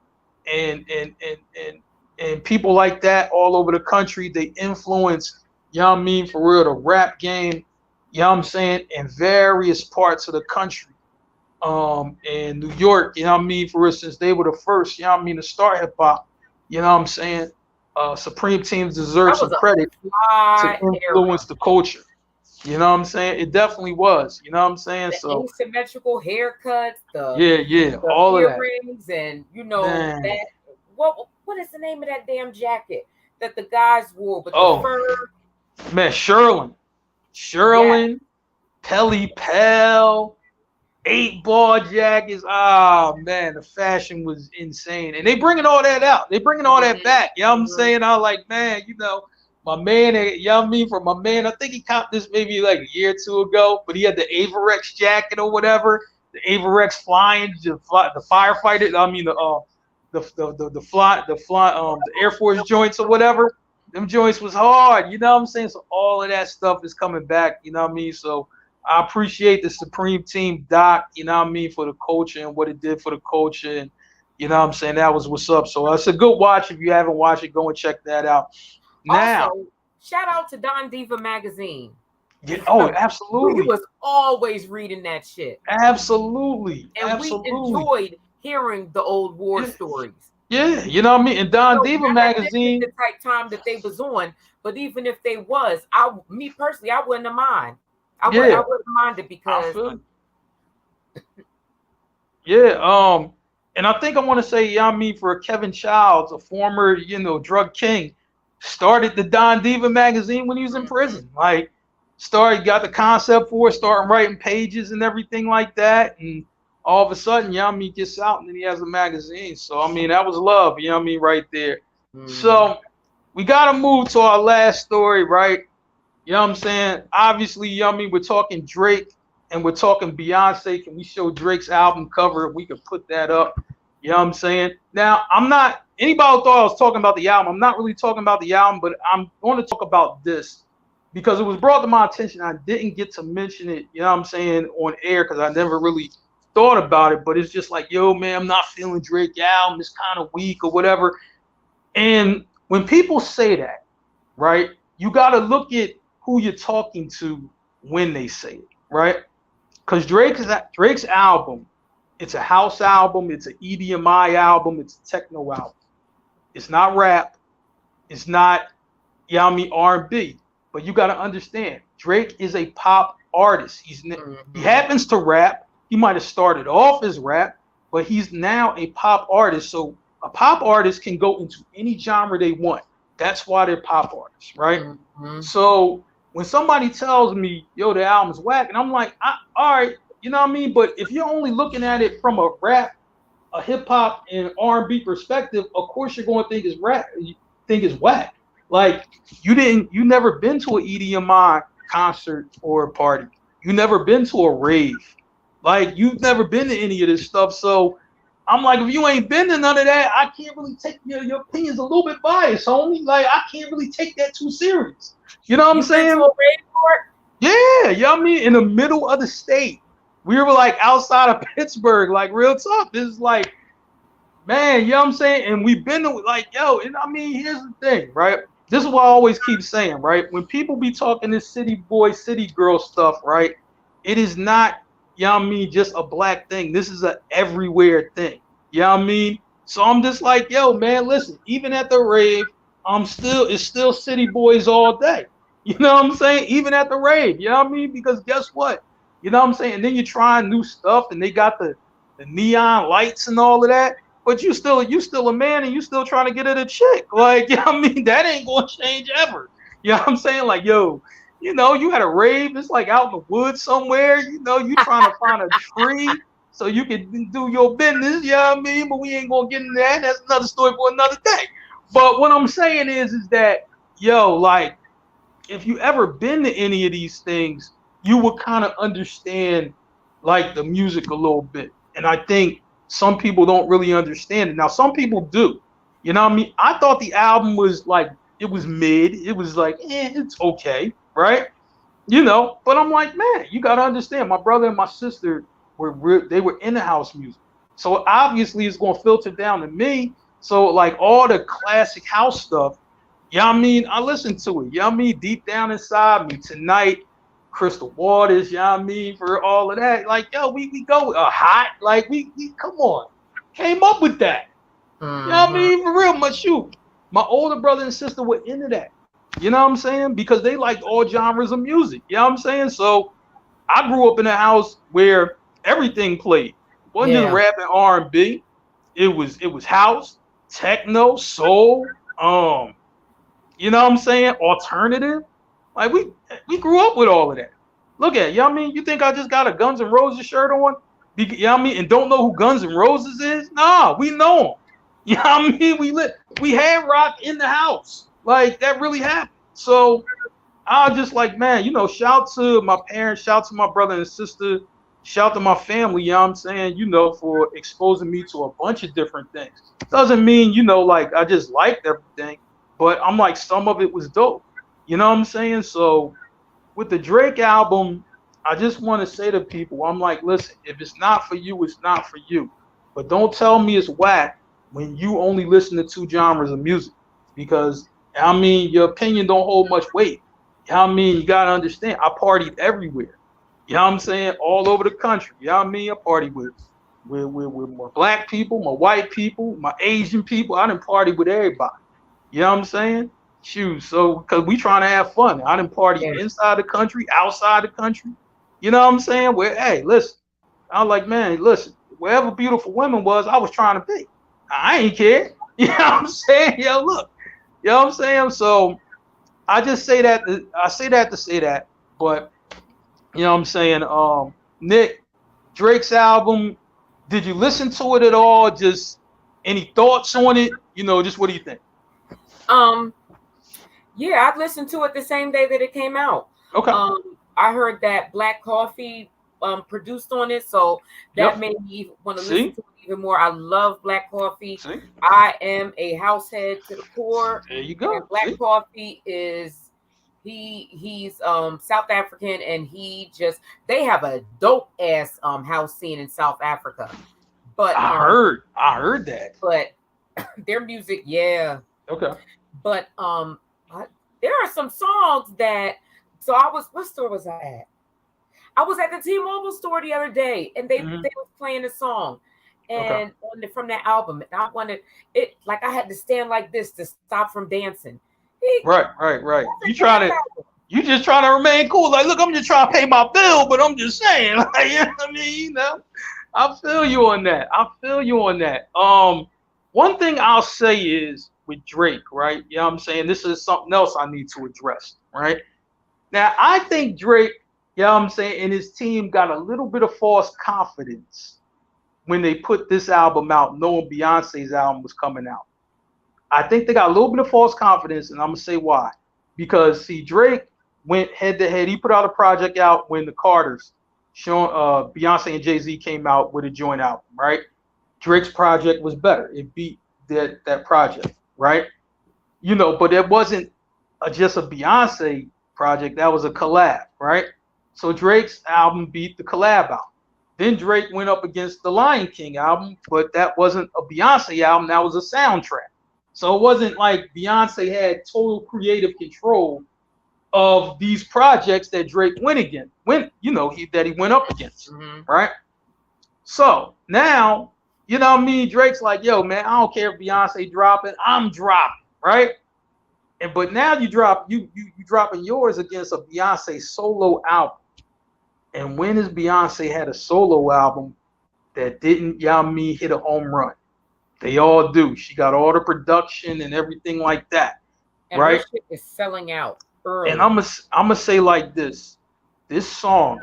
and people like that all over the country, they influence, you know what I mean, for real, the rap game, you know what I'm saying, in various parts of the country. In New York, you know what I mean, for instance, they were the first, you know what I mean, to start hip hop. You know what I'm saying? Supreme Teams deserve That some was a credit to fly era. influence the culture. You know what I'm saying? It definitely was. You know what I'm saying? The So asymmetrical haircuts, yeah, yeah, the all of that. earrings, and Man. that what is the name of that damn jacket that the guys wore with the Oh, fur? man, Sherlin. Yeah. Sherlin, Pelly Pell, 8 ball jackets. Oh man, the fashion was insane. And they bringing all that out. They bringing all that back. You know what I'm Hmm. saying? I was like, man, my man, you know what I mean? For my man, I think he caught this maybe like a year or two ago, but he had the Averex jacket or whatever. The Averex flying, the firefighter, I mean the Air Force joints or whatever. Them joints was hard, you know what I'm saying? So all of that stuff is coming back, you know what I mean? So I appreciate the Supreme Team doc, you know what I mean, for the culture and what it did for the culture. And, you know what I'm saying? That was what's up. So it's a good watch. If you haven't watched it, go and check that out. Now, Also, shout out to Don Diva magazine yeah, oh, because we absolutely. was always reading that shit, Absolutely. and we Absolutely. enjoyed hearing the old war Yeah, stories. yeah, you know what I mean? And Don Diva Not at this is the magazine, type time that they was on, but even if they was, me personally, I wouldn't have mind. I yeah, wouldn't mind it I because feel it. Yeah, and I think I want to say, yeah, I mean, for Kevin Childs, a former, drug king, started the Don Diva magazine when he was in prison. Like, got the concept for it, starting writing pages and everything like that, and all of a sudden, yeah, I mean, gets out and then he has a magazine. So I mean, that was love, you know what I mean, right there. mm, So we gotta move to our last story, right? You know what I'm saying? Obviously, you know what I mean, we're talking Drake and we're talking Beyonce. Can we show Drake's album cover? We could put that up. You know what I'm saying? Now, I'm not, anybody thought I was talking about the album. I'm not really talking about the album, but I'm going to talk about this because it was brought to my attention. I didn't get to mention it, you know what I'm saying, on air because I never really thought about it. But it's just like, yo, man, I'm not feeling Drake album. It's kind of weak or whatever. And when people say that, right, you got to look at who you're talking to when they say it, right? Because Drake's album, it's a house album, it's an EDMI album, it's a techno album. It's not rap, it's not, yeah, I mean R&B. But you got to understand, Drake is a pop artist. He happens to rap. He might have started off as rap, but he's now a pop artist. So a pop artist can go into any genre they want. That's why they're pop artists, right? mm-hmm. So when somebody tells me, yo, the album's whack, and I'm like, all right, you know what I mean? But if you're only looking at it from a rap, a hip hop, and R&B perspective, of course you're going to think it's rap, think it's whack. Like you never been to an EDMI concert or a party. You never been to a rave. Like you've never been to any of this stuff. So I'm like, if you ain't been to none of that, I can't really take your opinion's a little bit biased, homie. Like I can't really take that too serious. You know what I'm You been to saying? a rave court? Yeah, you know what I mean? In the middle of the state. We were like outside of Pittsburgh, like real tough. This is like, man, you know what I'm saying? And we've been to like, yo, and I mean, here's the thing, right? This is what I always keep saying, right? When people be talking this city boy, city girl stuff, right? It is not, you know what I mean, just a black thing. This is a everywhere thing. You know what I mean? So I'm just like, yo, man, listen, even at the rave, it's still city boys all day. You know what I'm saying? Even at the rave, you know what I mean? Because guess what? You know what I'm saying? And then you're trying new stuff and they got the neon lights and all of that. But you still a man and you still trying to get at a chick. Like, you know what I mean? That ain't gonna change ever. You know what I'm saying? Like, yo, you had a rave, it's like out in the woods somewhere, you trying to find a tree so you can do your business, you know what I mean? But we ain't gonna get into that. That's another story for another day. But what I'm saying is that, yo, like, if you ever been to any of these things, you would kind of understand like the music a little bit. And I think some people don't really understand it. Now, some people do. You know what I mean? I thought the album was like it was mid. It was like, it's okay, right? But I'm like, man, you gotta understand. My brother and my sister they were in the house music, so obviously it's gonna filter down to me. So like all the classic house stuff, I listen to it. Deep down inside me tonight, Crystal Waters. For all of that, like yo, we go hot, like we come on, came up with that. For real, my older brother and sister were into that. You know what I'm saying? Because they liked all genres of music. You know what I'm saying? So I grew up in a house where everything played. It wasn't just rap and R&B. It was house, techno, soul, you know what I'm saying? Alternative. Like we grew up with all of that. Look at it, you think I just got a Guns N' Roses shirt on? And don't know who Guns N' Roses is? Nah, we know them. We had rock in the house. Like that really happened. So I was just like, man, shout to my parents, shout to my brother and sister, shout to my family, for exposing me to a bunch of different things. Doesn't mean, like I just liked everything, but I'm like, some of it was dope. You know what I'm saying? So with the Drake album, I just want to say to people, I'm like, listen, if it's not for you, it's not for you. But don't tell me it's whack when you only listen to two genres of music, because your opinion don't hold much weight. You gotta understand, I partied everywhere. All over the country. I partied with my black people, my white people, my Asian people. I done party with everybody. You know what I'm saying? Shoot, so because we trying to have fun. I done party inside the country, outside the country. You know what I'm saying? Hey, listen. I was like, man, listen, wherever beautiful women was, I was trying to be. I ain't care. You know what I'm saying? Yo, look. You know what I'm saying? So I just say that I say that to say that. But you know what I'm saying? Nick, Drake's album, did you listen to it at all? Just any thoughts on it? Just what do you think? Yeah, I listened to it the same day that it came out. Okay. I heard that Black Coffee produced on it, so that made me want to listen to it even more. I love Black Coffee. I am a house head to the core. There you go. And Black Coffee is he's South African, and they have a dope ass house scene in South Africa. But I heard that. But their music, yeah. Okay. But there are some songs that. So what store was I at? I was at the T-Mobile store the other day, and they was playing a song, and from that album, and I wanted it like I had to stand like this to stop from dancing. Right. You just trying to remain cool. Like, look, I'm just trying to pay my bill, but I'm just saying, like, I feel you on that. One thing I'll say is with Drake, right? You know what I'm saying? This is something else I need to address, right? Now, I think Drake, and his team got a little bit of false confidence when they put this album out, knowing Beyonce's album was coming out. I think they got a little bit of false confidence, and I'm going to say why. Because, see, Drake went head-to-head. He put out a project out when the Carters, Beyonce and Jay-Z came out with a joint album, right? Drake's project was better. It beat that project, right? But it wasn't just a Beyonce project. That was a collab, right? So Drake's album beat the collab album. Then Drake went up against the Lion King album, but that wasn't a Beyonce album. That was a soundtrack. So it wasn't like Beyonce had total creative control of these projects that Drake went against, that he went up against, right? So now, Drake's like, yo, man, I don't care if Beyonce dropping, I'm dropping, right? But now you dropping yours against a Beyonce solo album. And when has Beyonce had a solo album that didn't, hit a home run? They all do. She got all the production and everything like that, and right? Her shit is selling out early. And I'm gonna say like this song,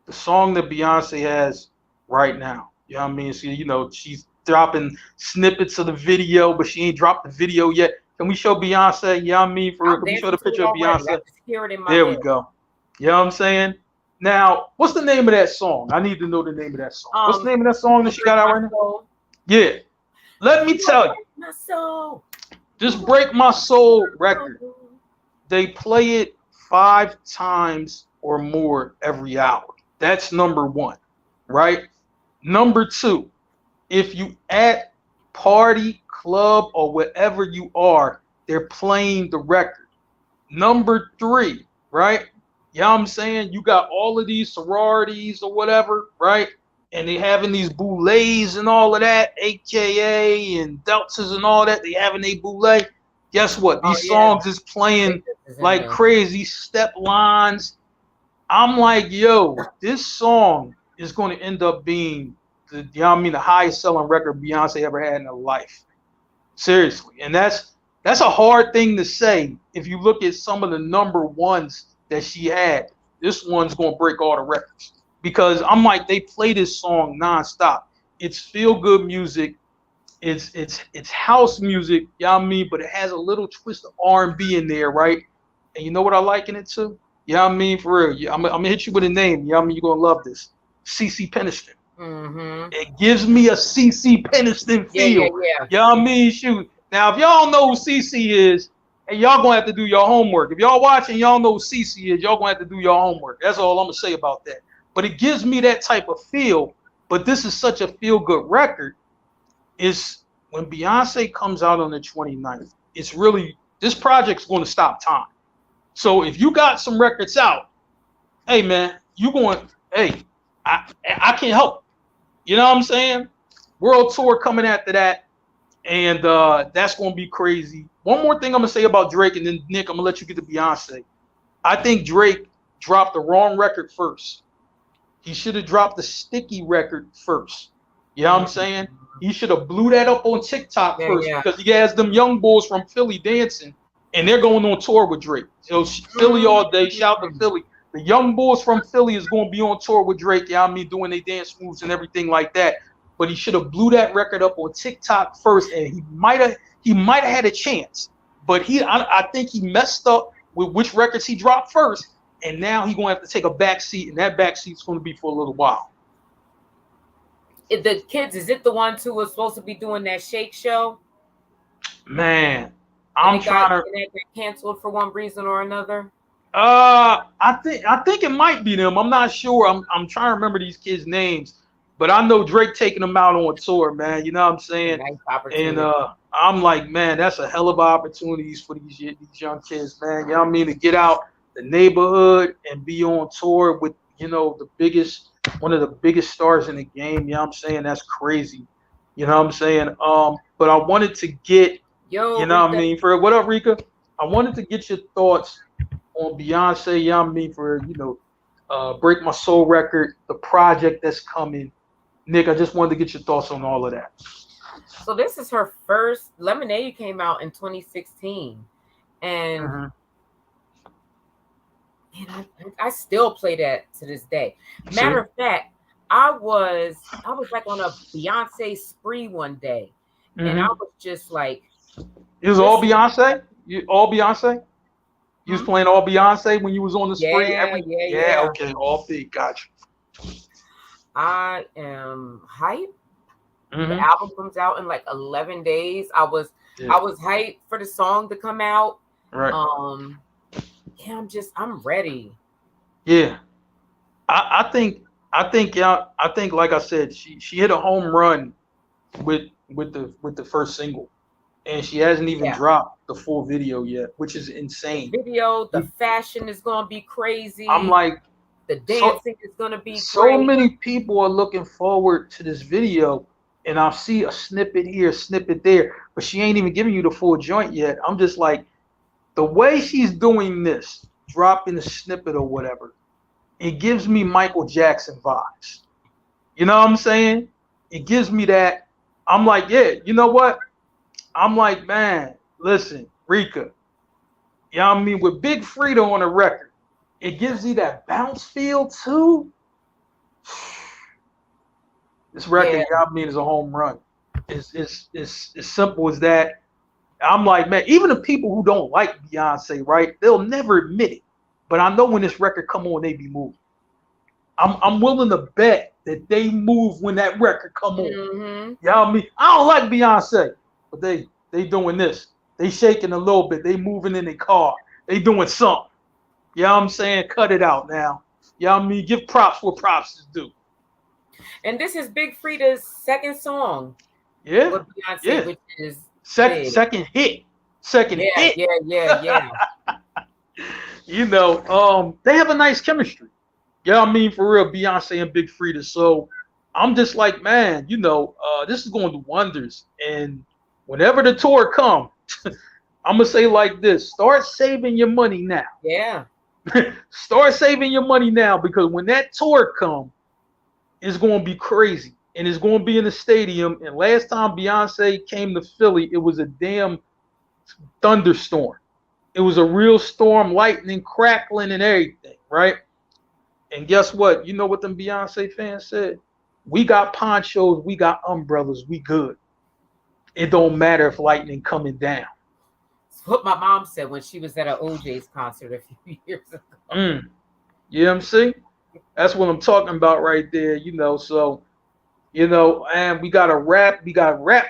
the song that Beyonce has right now. So, she's dropping snippets of the video, but she ain't dropped the video yet. Can we show Beyonce? Yeah, I mean, for real. I'm Can we show the dancing to it picture of already. I Beyonce? just hear it in my There we head. go. You know what I'm saying? Now, what's the name of that song? I need to know the name of that song. What's the name of that song that Don't she break got out my right now? soul. Yeah. Let me Don't tell you, break my soul. this Break My Soul record, they play it 5 times or more every hour. That's number one, right? Number two, if you at party, club, or wherever you are, they're playing the record. Number three, right? You know what I'm saying? You got all of these sororities or whatever, right? And they having these boulets and all of that, AKA and deltas and all that. They having a boulet. Guess what? Oh These yeah, songs is playing Vibez is in like there. crazy, step lines. I'm like, yo, this song is going to end up being you know what I mean, the highest selling record Beyonce ever had in her life. Seriously. And that's a hard thing to say if you look at some of the number ones that she had. This one's gonna break all the records. Because I'm like, they play this song nonstop. It's feel good music. It's house music, you know what I mean? But it has a little twist of R&B in there, right? And you know what I liken it to? You know what I mean? For real. Yeah, I'm gonna hit you with a name. You know what I mean? You're gonna love this. CC Peniston. Mm-hmm. It gives me a CC Peniston Yeah, yeah, feel. yeah. You know what I mean? Shoot. Now, if y'all know who CC is, and y'all gonna have to do your homework. If y'all watching, y'all know who CC is, y'all gonna have to do your homework. That's all I'm gonna say about that. But it gives me that type of feel. But this is such a feel good record. Is when Beyonce comes out on the 29th, it's really this project's going to stop time. So if you got some records out, hey man, you going, hey, I can't help. You know what I'm saying? World tour coming after that, and that's gonna be crazy. One more thing I'm gonna say about Drake, and then Nick, I'm gonna let you get to Beyonce. I think Drake dropped the wrong record first. He should have dropped the Sticky record first. You know what I'm saying? Mm-hmm. He should have blew that up on TikTok Yeah, first yeah. because he has them young bulls from Philly dancing, and they're going on tour with Drake. So Philly all day. Shout to Mm-hmm. Philly. The young bulls from Philly is going to be on tour with Drake. Yeah, you know I mean, doing their dance moves and everything like that. But he should have blew that record up on TikTok first, and he might have had a chance. But I think he messed up with which records he dropped first, and now he's gonna have to take a back seat, and that back seat's gonna be for a little while. The kids, is it the ones who was supposed to be doing that shake show? Man, And I'm it got trying to. and it got canceled for one reason or another. I think it might be them. I'm not sure. I'm trying to remember these kids' names, but I know Drake taking them out on tour, man. You know what I'm saying? Nice And opportunity. I'm like, man, that's a hell of opportunities for these young kids, man. You know what I mean? To get out the neighborhood and be on tour with one of the biggest stars in the game. You know what I'm saying? That's crazy. You know what I'm saying? But I wanted to get, Yo, you know what I Rika. mean? For what up, Rika? I wanted to get your thoughts on Beyonce, you know what I mean, for Break My Soul record, the project that's coming. Nick, I just wanted to get your thoughts on all of that. So this is her first. Lemonade came out in 2016, and Mm-hmm. man, I still play that to this day. See? Matter of fact, I was like on a Beyonce spree one day, and I Mm-hmm. was just like, It was all listen, Beyonce? All Beyonce? You was hmm? playing all Beyonce when you was on the spree Yeah, yeah, yeah, yeah. okay, all big, gotcha. I am hyped. The Mm-hmm. album comes out in like 11 days. I was Yeah, I was hyped for the song to come out. right. Um, yeah, I'm ready. Yeah. I think yeah, I think like I said, she hit a home run with the first single. And she hasn't even Yeah. dropped the full video yet, which is The insane. video, the fashion is gonna be I'm crazy. like, The so dancing is gonna be so great. many people are looking forward to this video, and I see a snippet here, a snippet there, but she ain't even giving you the full joint yet. I'm just like, the way she's doing this, dropping a snippet or whatever, it gives me Michael Jackson vibes. You know what I'm saying? It gives me that. I'm like, yeah, you know what? I'm like, man, listen, Rika, you know what I mean? With Big Frida on the record, it gives you that bounce feel too. This record, Yeah, you know what I mean, is a home run. It's as simple as that. I'm like, man, even the people who don't like Beyonce, right? They'll never admit it. But I know when this record come on, they be moving. I'm willing to bet that they move when that record come on. Mm-hmm. You know what I mean? I don't like Beyonce, but they doing this. They shaking a little bit. They moving in their car. They doing something. You know what I'm saying? Cut it out now. You know what I mean? Give props where props is due. And this is Big Frida's second song Yeah, with Beyonce, yeah. which is big. Second hit. Second Yeah, hit. yeah, yeah, yeah. They have a nice chemistry. You know what I mean? For real, Beyonce and Big Frida. So I'm just like, man, this is going to do wonders. And whenever the tour come, I'm gonna say like this: start saving your money now. Yeah. Start saving your money now, because when that tour come, it's going to be crazy, and it's going to be in the stadium. And last time Beyonce came to Philly, it was a damn thunderstorm. It was a real storm, lightning, crackling, and everything, right? And guess what? You know what them Beyonce fans said? We got ponchos, we got umbrellas, we good. It don't matter if lightning coming down. It's what my mom said when she was at an OJ's concert a few years ago. You know what I'm saying? That's what I'm talking about right there, So, and we gotta wrap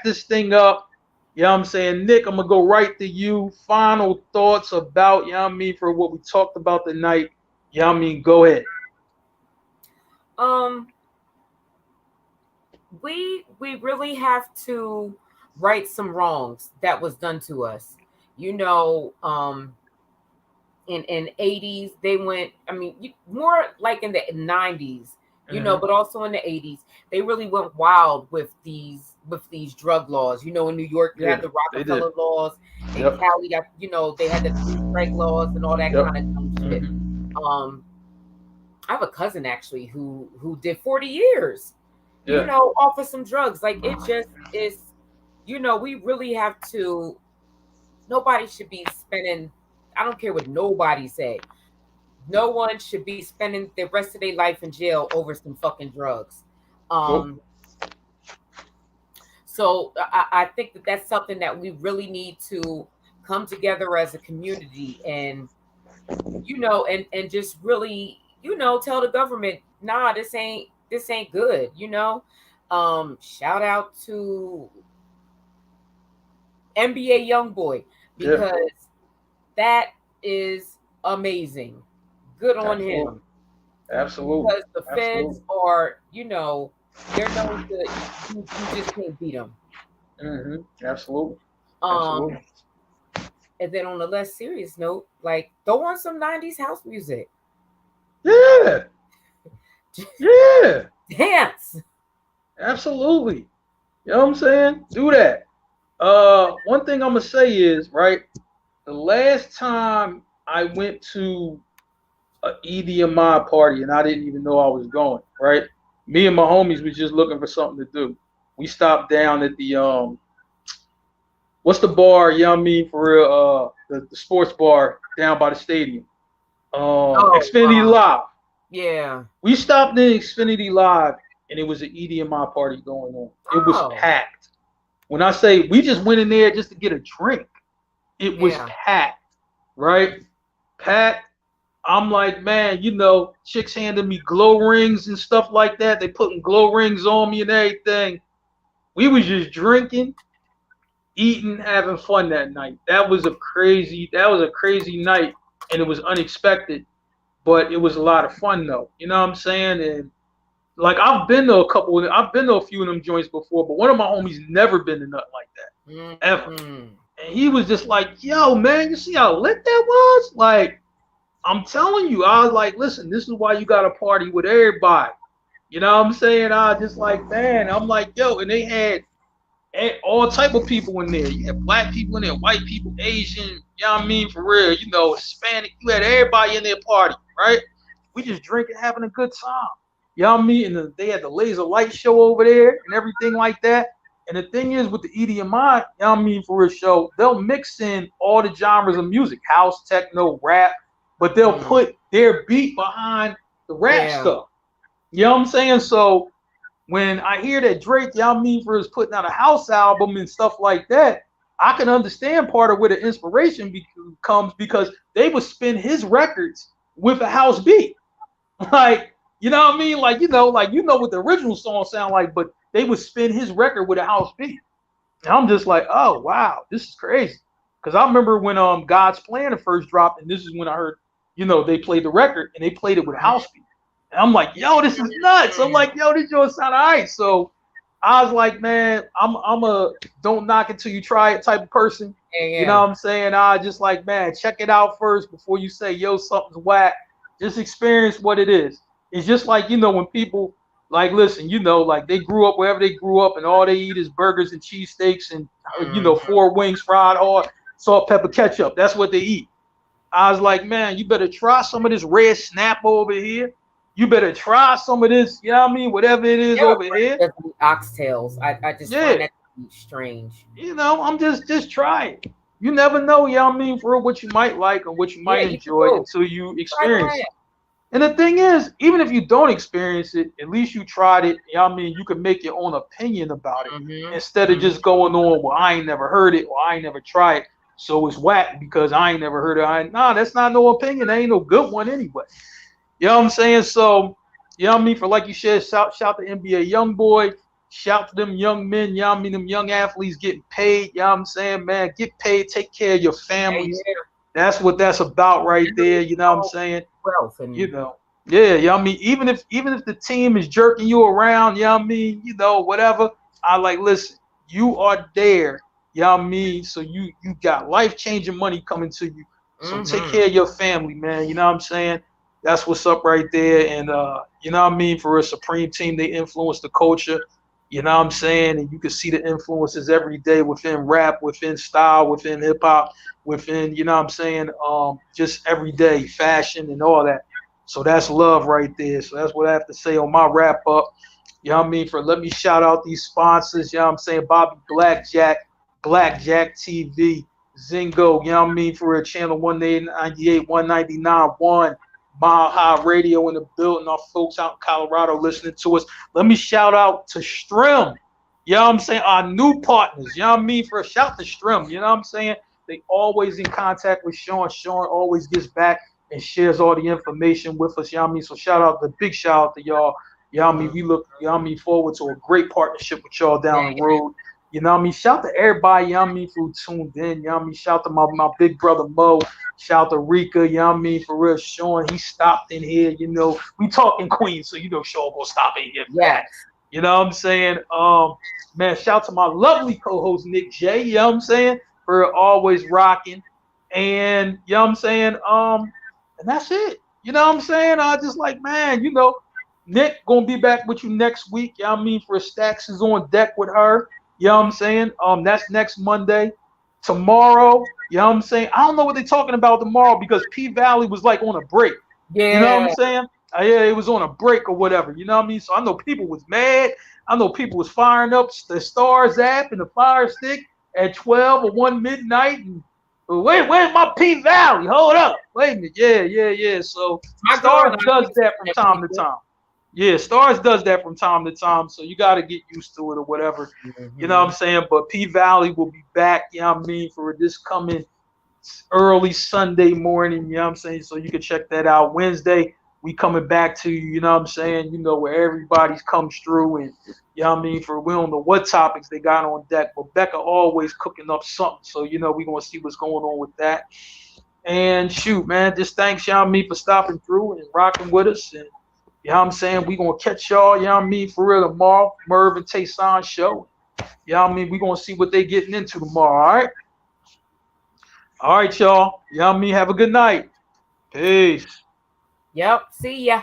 this thing up. You know what I'm saying? Nick, I'm gonna go right to you. Final thoughts about, you know what I mean, for what we talked about tonight. You know what I mean? Go ahead. We really have to right some wrongs that was done to us. In 80s they went, more like in the 90s, but also in the 80s they really went wild with these drug laws. In New York you had the Rockefeller laws, and Cali got, they had the three strike laws and all that kind of dumb shit. I have a cousin actually who did 40 years, off of some drugs. Like, it just is, we really have to, nobody should be spending, I don't care what nobody say, no one should be spending the rest of their life in jail over some fucking drugs. So I think that that's something that we really need to come together as a community and, and just really, tell the government, nah, this ain't good, shout out to NBA Youngboy, because that is amazing. Good on him. Absolutely. Because the feds are, they're known to, you just can't beat them. Absolutely. And then on a less serious note, like, throw on some 90s house music. Yeah. Yeah. Dance. Absolutely. You know what I'm saying? Do that. One thing I'm gonna say is, right, the last time I went to a EDMI party and I didn't even know I was going, right? Me and my homies was just looking for something to do. We stopped down at the what's the bar, you know what I mean, for real, the sports bar down by the stadium. Xfinity Live. Yeah. We stopped in Xfinity Live and it was an EDMI party going on. It was packed. When I say we just went in there just to get a drink, it was packed, right? Packed. I'm like, man, chicks handed me glow rings and stuff like that. They putting glow rings on me and everything. We was just drinking, eating, having fun that night. That was a crazy night, and it was unexpected, but it was a lot of fun though. You know what I'm saying? And like, I've been to a few of them joints before, but one of my homies never been to nothing like that ever. And he was just like, yo, man, you see how lit that was? Like, I'm telling you, I was like, listen, this is why you got to party with everybody. You know what I'm saying? I was just like, man, I'm like, yo, and they had all type of people in there. You had black people in there, white people, Asian, you know what I mean, for real, Hispanic. You had everybody in their party, right? We just drinking, having a good time. You know what I mean? And they had the laser light show over there and everything like that. And the thing is, with the EDMI, you know what I mean, for a show, they'll mix in all the genres of music, house, techno, rap, but they'll put their beat behind the rap stuff. You know what I'm saying? So when I hear that Drake, you know what I mean, for is putting out a house album and stuff like that, I can understand part of where the inspiration comes because they would spin his records with a house beat. Like, you know what I mean? Like, what the original song sound like, but they would spin his record with a house beat. And I'm just like, oh wow, this is crazy. Because I remember when God's Plan first dropped, and this is when I heard, they played the record and they played it with a house beat. And I'm like, yo, this is nuts. I'm like, yo, this joint sound all right. So I was like, man, I'm a don't knock it till you try it type of person. You know what I'm saying? I just like, man, check it out first before you say, yo, something's whack. Just experience what it is. It's just like, when people like, listen, like they grew up wherever they grew up and all they eat is burgers and cheesesteaks and, 4 wings fried hard, salt, pepper, ketchup. That's what they eat. I was like, man, you better try some of this red snap over here. You better try some of this, you know what I mean? Whatever it is over here. Oxtails. I just find that to be strange. I'm just try it. You never know, you know what I mean, for what you might like or what you might enjoy until you experience it. And the thing is, even if you don't experience it, at least you tried it. You know what I mean? You can make your own opinion about it instead of just going on, well, I ain't never heard it or I ain't never tried it. So it's whack because I ain't never heard it. Nah, that's not no opinion. That ain't no good one anyway. You know what I'm saying? So, you know what I mean? For like you said, shout to NBA YoungBoy. Shout to them young men. You know what I mean? Them young athletes getting paid. You know what I'm saying, man? Get paid. Take care of your families. That's what that's about right there. You know what I'm saying? Yeah, you know what I mean? Even if the team is jerking you around, you know what I mean? Whatever. I like, listen, you are there. You know what I mean? So you got life-changing money coming to you. So take care of your family, man. You know what I'm saying? That's what's up right there. And, you know what I mean? For a Supreme team, they influence the culture. You know what I'm saying? And you can see the influences every day within rap, within style, within hip-hop, within, you know what I'm saying, just every day, fashion and all that. So that's love right there. So that's what I have to say on my wrap-up. You know what I mean? Let me shout out these sponsors. You know what I'm saying? Bobby Blackjack TV, Zingo, you know what I mean? For a channel 198, 199, 1. Mile High Radio in the building. Our folks out in Colorado listening to us. Let me shout out to Strim. You know what I'm saying? Our new partners. You know what I mean? For a shout to Strim. You know what I'm saying? They always in contact with Sean. Sean always gets back and shares all the information with us. You know what I mean? So the big shout out to y'all. You know what I mean? We look, you know what I mean, forward to a great partnership with y'all down the road. You know what I mean? Shout to everybody, you know what I mean, who tuned in. You know what I mean? Shout to my big brother Mo. Shout to Rika, you know what I mean? For real, Sean, he stopped in here. We talking Queens, so Sean gonna stop in here. Yes. You know what I'm saying? Man, shout to my lovely co-host Nick J, you know what I'm saying? For always rocking. And you know what I'm saying? And that's it. You know what I'm saying? I just like, man, Nick gonna be back with you next week. You know what I mean? For Stacks is on deck with her. You know what I'm saying? That's next Monday. Tomorrow, you know what I'm saying? I don't know what they're talking about tomorrow because P Valley was like on a break. Yeah. You know what I'm saying? Yeah, it was on a break or whatever. You know what I mean? So I know people was mad. I know people was firing up the Stars app and the Fire Stick at 12 or 1 midnight. And where's my P Valley? Hold up. Wait a minute. Yeah. So Stars does that from time to time. Yeah, Stars does that from time to time, so you got to get used to it or whatever. You know what I'm saying? But P Valley will be back, you know what I mean, for this coming early Sunday morning, you know what I'm saying? So you can check that out. Wednesday, we coming back to you know what I'm saying? Where everybody's comes through and, you know what I mean, we don't know what topics they got on deck, but Becca always cooking up something. So, we're going to see what's going on with that. And shoot, man, just thanks, you know what I mean, for stopping through and rocking with us. And, you know what I'm saying? We're going to catch y'all, you know what I mean, for real tomorrow. Merv and Tayson show. You know what I mean? We're going to see what they getting into tomorrow, all right? All right, y'all. You know what I mean? Have a good night. Peace. Yep. See ya.